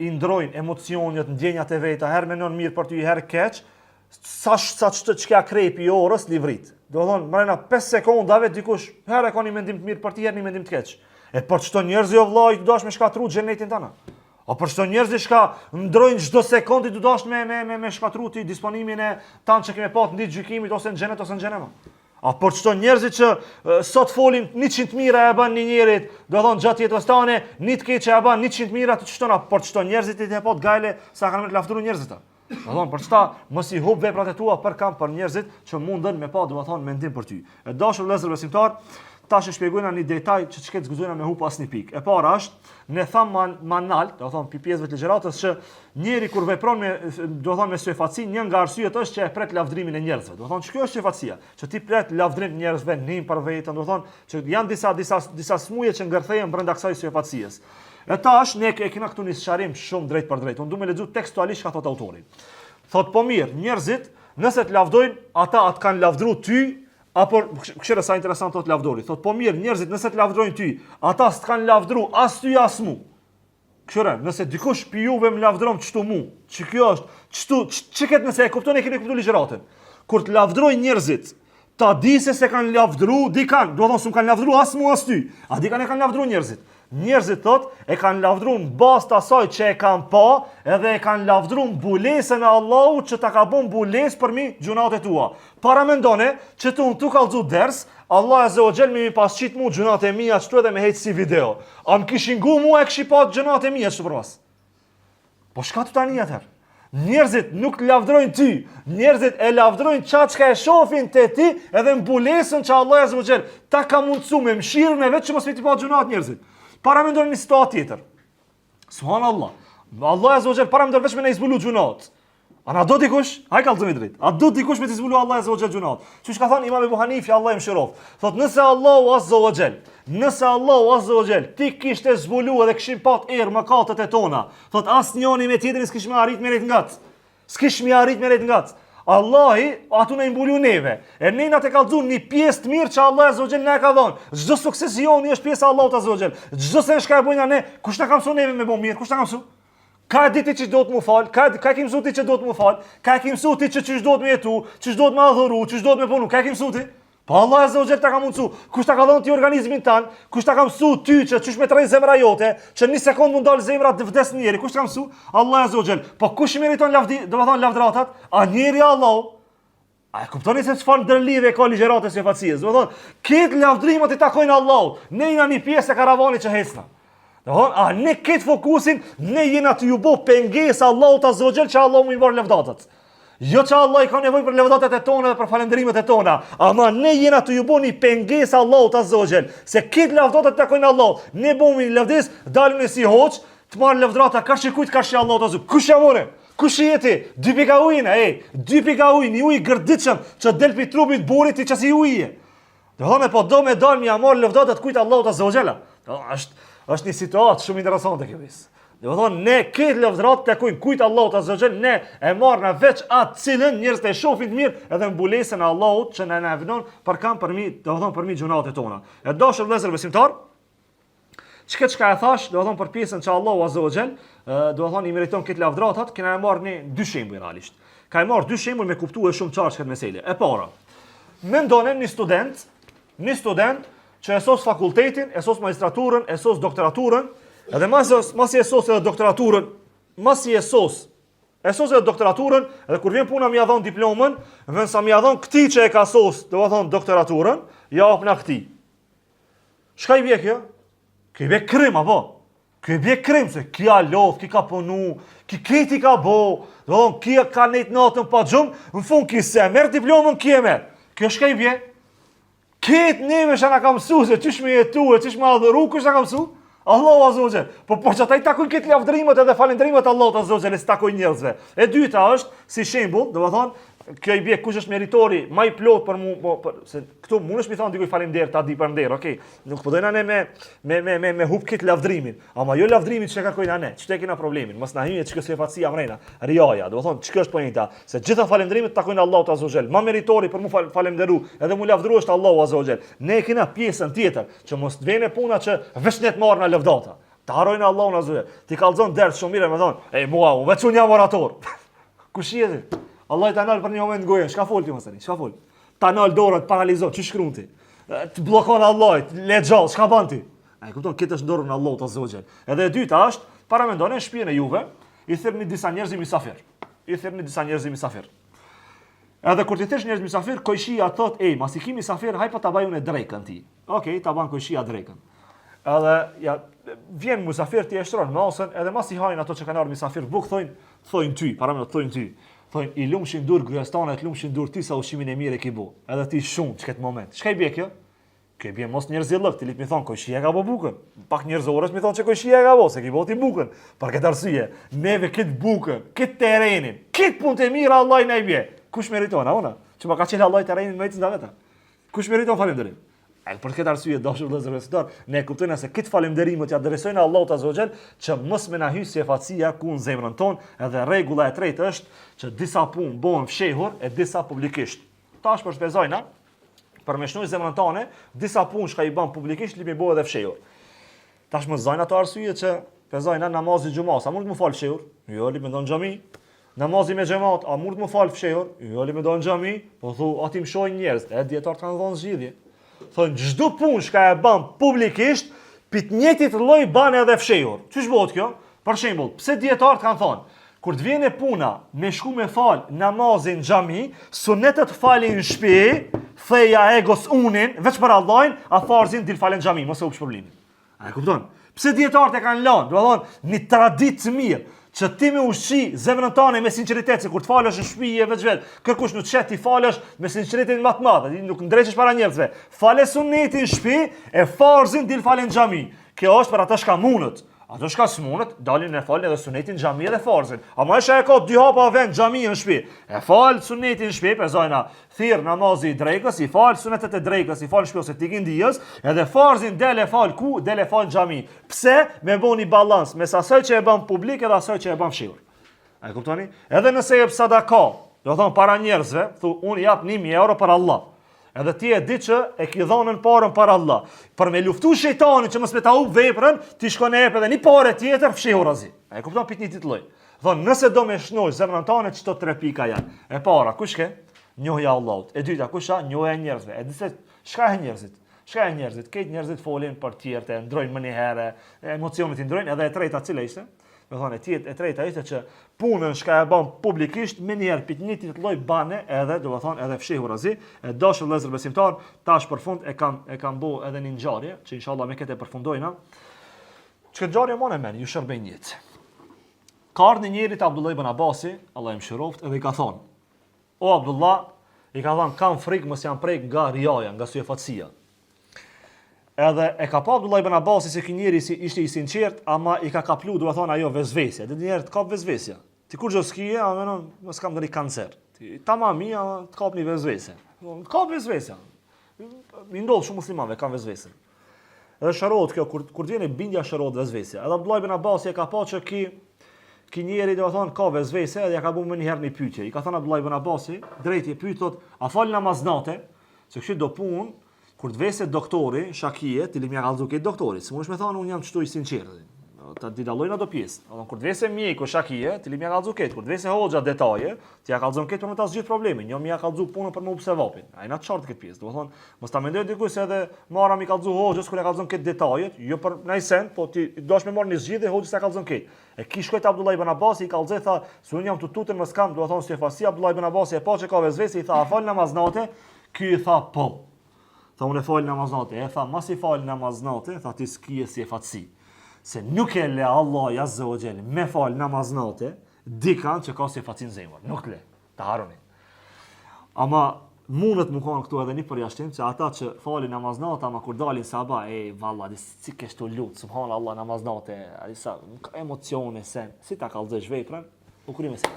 i ndrojnë emocionet, ndjenjat e veta, herë mendon mirë për ty, herë keq, sa çka krepi orës livrit. Do të thonë, mbrana 5 sekondave dikush herë ka një mendim të mirë për ty, herë një mendim të keq. E për çdo njerëz jo vllahi do dash me shkatru xhenetin tëna. O për çdo njerëz që ndrojnë çdo sekondë do dash me shkatru ti disponimin e tan që kemë pat në ditë gjykimit ose në xhenet ose në xhenema. A për çdo njerëzit që sot folin 100 mira e bën një njerit, do thonë gjatë jetës tane, një të keqe e bën 100 mira të çton, për çdo njerëzit i të pot gajle sa kanë me të lavdëruar njerëzit. Do thonë për çta mos i hub veprat e tua për kam për njerëzit që mundën me pa, do të thonë mendim për ty. E dashur vëllezër besimtar, tash e shpjegojna një detaj që çket zguzojna me hub asnjë pikë. E para është, ne tham manal, do thonë pjesëve të ligjëratës që njeri kur vepron me, do thonë me syfaci, një nga arsyet është që e pret lavdrimin e njerëzve. Do thonë kjo është syfacia, që ti pret lavdrim të njerëzve nim për veten, do thonë që janë disa smuje që ngërthehen brenda kësaj syfacisë. E tash ne e kena këtu një sqarim shumë drejt për drejt. Unë du me lexu tekstualisht ka thot autori. Thot po mirë, njerëzit nëse të lavdojnë, ata atë kanë lavdruar ty, apo këshire sa interesant thot lavdori. Thot po mirë, njerëzit nëse të lavdrojnë ty, ata s'kan lavdruar as ty as mu. Këshire, nëse dikush pi juve më lavdron çtu mu, që kjo është, çiket nëse e kupton e keni kuptuar ligjëratën. Kur të lavdrojnë njerëzit, ta di se kanë lavdruar, di kanë, do të thonë s'u kanë lavdruar as mu as ty. A di kanë lavdruar njerëzit. Njerëzit thot e kanë lavdruar bazë të asaj që e kanë pa, edhe e kanë lavdruar mbulesën e Allahut që ta ka bën mbulesë për mi gjunat e tua. Para mendone që tu kallzu ders, Allah azza wa jall më pasqit mu gjunat e mia ashtu edhe me heq si video. A më kishin ngu mua e kishi pa gjunat e mia ashtu për vas. Po shka tu tani atëherë? Njerëzit nuk lavdrojnë ty, njerëzit e lavdrojnë çka e shohin te ti, edhe mbulesën që Allah azza wa jall ta ka mundsuar me mëshirën e vet që mos viti pa gjunat njerëzit. Para mendon një situatë tjetër. Subhanallah. Allah azza wa jall para mendon vetëm me izbulu gjunat. Ana do dikush, ai kallzon i drejt. A do dikush me të izbulu Allah azza wa jall gjunat. Siç ka thënë Imam Ebu Hanifi, Allah i mëshiroft. Thot nëse Allahu azza wa jall ti kishte zbulu edhe kishin pat mëkatet e tona. Thot asnjëri me tjetrin s'kish më arrit me ret ngat. S'kish më arrit me ret ngat. Allahi atu na imbulu neve. E nëna te kallzon një pjesë të mirë që Allah azza wa jall na ka dhënë. Çdo sukses joni është pjesë e Allahut azza wa jall. Çdo se çka e bëjnë ne, kush na ka mësuar neve me bë mirë, kush na ka mësuar? Ka e diti që do të mu fal, ka ki mësu ti që do të mu fal, ka ki mësu ti që do të me jetu, që do të me adhuru, që do të me punu, ka ki mësu ti? Pa Allah azza wa jall ta ka mundsu, kush ta ka dhënë ti organizmin tan, kush ta ka mësu ty që çish me trej zemra jote, që në sekond mund dal zemra të vdes njëri, kush ta ka mësu? Allah azza wa jall. Po kush meriton lavdi, do të thonë lavdratat? A njëri Allahu. A e kuptoni se çfarë ndërlidhje ka ligjëratës së facies? Do të thonë, këtë lavdrimet i takojnë Allahut. Ne jena një pjesë e karavanit që hecna. Do të thonë, a ne këtë fokusin, ne jena të ju bë pengesë Allahut azza wa jall që Allahu më i bën lavdatat. Jo që Allah i ka nevojë për lavdatat e tona dhe për falënderimet e tona, ama ne jena të ju bëni pengesë Allahut azza wa jall, se këtë lavdatat takojnë Allahut. Ne bëmi lavdës, dalim si hoç, të marr lavdrata ka shikujt ka shi Allahut azza. Kush ja more? Kush jeti? 2 pika ujë, 2 pika ujë, një ujë gërditshëm që del pi trupit burit i çasi ujë. Do thonë po do me dal mi amor lavdatat kujt Allahut azza wa jall. Është një situatë shumë interesante kjo vis. Do thonë ne këtë lavdrat takojnë kujt Allahut azza wa jall, ne e marrna veç atë cilën njerëzit e shohin të mirë edhe mbulesën e Allahut që na vënon për kam për mi, do thonë për mi gjunatet tona. E dashur vëllezër besimtar, çka e thash, do thonë për pjesën që Allahu azza wa jall, do thonë i meriton këtë lavdratat, kena marrë ne 2 shembuj realisht. Ka marrë 2 shembuj me kuptuar shumë qartë këtë meselë. E para, mendonem një student që e sos fakultetin, e sos magjistraturën, e sos doktoraturën, edhe masi e sos edhe doktoraturën, edhe doktoraturën, edhe kur vjen puna mi ia dhon diplomën, vjen sa mi ia dhon këtij që e ka sos, do të thonë doktoraturën, ja hapna këtij. Çka i bie kjo? Kjo i bie krim apo? Kjo i bie krim se kia lodh, ki ka punu, ki kreti ka bo, do të thonë kia ka nejt natën pa xhum, në fund ki se merr diplomën ki e merr. Kjo çka i bie? Këtë neve shana ka mësu se çish me jetu, çish me adhuru, kush ta ka mësu? Allahu azza wa jall. Po që ata i takojnë këtë lavdrimet edhe falënderimet Allahut azza wa jall, se takojnë njerëzve. E dyta është si shembull, do të thonë, kjo i bie kush është meritori më i plot për mua, se këtu mundesh mi thon dikujt faleminderit, ta di për nder, okay. Nuk po dojna ne me hub këtë lavdrimin, ama jo lavdrimin që kërkojnë ne. Ç'te kena problemin? Mos na hyjë çka sefacia mrena. Riaja, do të thonë ç'ka është pointa, se gjitha falënderimet takojnë Allahut azza wa jall. Më meritori për mua falënderu, edhe mu lavdëru është Allahu azza wa jall. Ne kena pjesën tjetër që mos të vjen puna që veç ne të marrna lavdata. Të harrojnë Allahun azza wa jall. Ti kallzon dert shumë mirë, më thon, mua, veç unë jam orator. Kush je? Allah i ta nalë për një moment gojen, shka fol ti mos tani, shka fol? Ta nalë dorët, paralizo, që shkruan ti? Të blokon Allah, le gjallë, shka ban ti? E kupton, këtë është dorën Allahut azza wa jall. Edhe e dyta është, para mendoni në shtëpinë e juve, i thirrni disa njerëz mysafir. Edhe kur ti thësh njerëz mysafir, kojshia thot, mas i ki mysafir, haj po ta baj unë drekën ti. Okej, ta ban kojshia drekën. Edhe ja vjen mysafir ti e shtron masën, edhe mas i hajnë ato që kanë ardhur mysafir buk thojnë ty, para më thojnë ty. Thonë, i lumshin dur gruastanet, lumshin dur ti sa ushqimin e mirë e ki bo. Edhe ti shumë që këtë moment. Çka i bie kjo? Kjo i bie mos njerëzillëk, ti mi thonë, kojshia ka bo bukën. Pak njerëzorës mi thonë që kojshia ka bo, se ki bo ti bukën. Për këtë arsye, neve këtë bukën, këtë terenin, këtë punë të mirë Allah i na i bie. Kush meriton, a ona? Që ma ka qenë Allah i terenin me nga veta. Kush meriton falënderim? Për këtë arsye dashur vëllezër besimtar, ne kuptojmë se këtë falënderimet ja adresojnë Allahut azza wa jall, që mos më na hyj sefacia ku në zemrën tonë, edhe rregulla e tretë është që disa punë bëhen fshehur e disa publikisht. Tash për shpezojna, për me shnoj zemrën tonë, disa punë që i bën publikisht li më bëhet edhe fshehur. Tash më zajnë ato arsye që pezojna namazi xhumas, a mund të më fal fshehur? Jo, li më don xhami. Namazi me xhamat, a mund të më fal fshehur? Jo, li më don xhami. Po thu, aty më shohin njerëz, e dietar kanë dhënë zgjidhje. Thonë, çdo punë që e bën publikisht, pit njëjtit lloj bën edhe fshehur. Çish bëhet kjo? Për shembull, pse dietarët kanë thonë, kur të vjen puna me shku me fal namazin në xhami, sunetet falin në shtëpi, theja egos unin, veç për Allahin, a farzin dil falen në xhami, mos e u problemin. A e kupton? Pse dietarët e kanë lënë, do të thonë, një traditë të mirë, që ti me ushqi zemrën tënde me sinqeritet, se kur të falesh në shtëpi e vetë, kërkush nuk çet ti falesh me sinqeritet më të madh, ti nuk ndreqesh para njerëzve. Fale sunetin në shtëpi e farzin dil falen në xhami. Kjo është për ata që mundet. Ato që s'mundet, dalin e falin edhe sunetin në xhami edhe farzin. Ama është e ka 2 hapa vend xhami në shtëpi. E fal sunetin në shtëpi, pezojna thirr namazi i drekës, i fal sunetet e drekës, i fal në shtëpi ose tikin dijes, edhe farzin del e fal ku, del e fal në xhami. Pse? Me bëni balans mes asaj që e bën publik edhe asaj që e bën fshehur. A e kuptoni? Edhe nëse jep sadaka, do thon para njerëzve, thu unë jap 1000 euro për Allah. Edhe ti e di që e ki dhënën parën para Allah. Për me luftu shejtanin që mos me ta humb veprën, ti shkon e jep edhe një parë tjetër fshihu razi. A e kupton pitnitit lloj. Thon, nëse do me shnoj zemrën tane, çto 3 pika janë. E para, kush ke? Njohja Allahut. E dyta, kusha? Njohja e njerëzve. E dyta, çka e njerëzit? Çka e njerëzit? Këtë njerëzit folin për tjerë, ndrojnë më një herë, emocionet i ndrojnë, edhe e treta cila ishte? Do thonë e treta ishte që punën shka e bën publikisht me një herë pitnitit lloj bane edhe do të thonë edhe fshihu razi. E dashur vëllezër besimtar, tash për fund e kam bu edhe një ngjarje që inshallah me këtë e përfundojna. Çka ngjarje më men, ju shërbej jetë. Ka ardhur një njeri te Abdullah ibn Abasi, Allah i mëshiroft, edhe i ka thonë: "O Abdullah, i ka thonë kam frikë mos jam prek nga riaja, nga syefatësia." Edhe e ka pa Abdullah ibn Abasi se ky njeri ishte i sinqert, ama i ka kaplu, do të thonë ajo vezvesja. Dhe njerëz të kap vezvesja. Ti kur xhoskije, a mos kam ndonjë kancer. Ti tamami, të kap një vezvesje. Ka vezvesja. Mi ndodh shumë muslimanëve kanë vezvesje. Edhe shërohet kjo kur vjen e bindja shërohet vezvesja. Edhe Abdullah ibn Abasi e ka pa që ky njeri do të thonë ka vezvesje dhe ja ka bën më një herë një pyetje. I ka thënë Abdullah ibn Abasi, drejt i pyet thot, a fal namaznate? Se kështu do punë. Kur të vese doktori, shakie, ti më kallëzu këtë doktori. S'mundesh me thonë un jam çtu i sinqert. Ta di dallojnë ato pjesë. Domthon kur të vese mjeku, shakie, ti më kallëzu këtë. Kur të vese hoxha detaje, ti ja kallëzon këtë për me ta zgjidh problemin. Jo më ja kallëzu punën për më observopin. Ai na çort këtë pjesë. Domthon mos ta mendoj diku se edhe marra mi kallëzu hoxhës kur ja kallëzon këtë detajet, jo për najsen, po ti dosh me marr një zgjidhje hoxhës ja kallëzon këtë. E ki shkoi te Abdullah ibn Abasi i kallëzoi tha, "Se un jam tututën mos kam", do të thonë sefasi Abdullah ibn Abasi e pa që ka vezvese i tha, "A fal namaznate?" Ky i tha, "Po." Tha unë e falë namaznate, e tha mas i falë namaznate, tha ti s'kije si e fatësi. Se nuk e le Allah Azza wa Jall me falë namaznate, dikan që ka si e fatësi në zemër, nuk le, të haroni. Ama mundet më kanë këtu edhe një përjashtim, që ata që falin namaznate, ama kur dalin sabah, valla, si kështu lutë, subhanallah namaznate, sa emocione, sen, si ta kallëzesh veprën, bukurime se.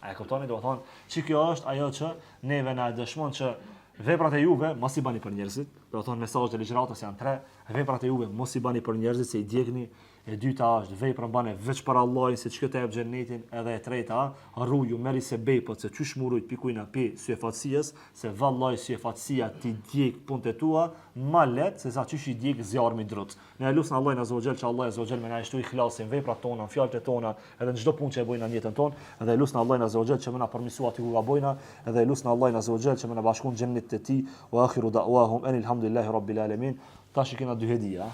A e kuptoni, do të thonë, që kjo është ajo që neve na dëshmon që veprat e juve mos i bani për njerëzit, do të thonë mesazhet e ligjëratës janë 3, veprat e juve mos i bani për njerëzit se i djegni, e dyta është veprën bane veç për Allahin se çka të jep xhenetin, edhe e treta, rruju merri se bejpot se çysh murujt pikujna pi syefatësisë, se vallahi syefatësia ti djeg punët e tua më lehtë se sa çysh i djeg zjarmi drut. Ne lutem Allahin Azza wa Jall që Allah Azza wa Jall më na shtoj ikhlasin veprat tona, fjalët e tona, edhe në çdo punë që e bëjmë në jetën tonë, edhe lutem Allahin Azza wa Jall që më na përmirësoj aty ku gabojna, edhe lutem Allahin Azza wa Jall që më na bashkon xhenet te ti wa akhiru da'wahum anil hamdulillahi rabbil alamin. Tash kena dy hedia.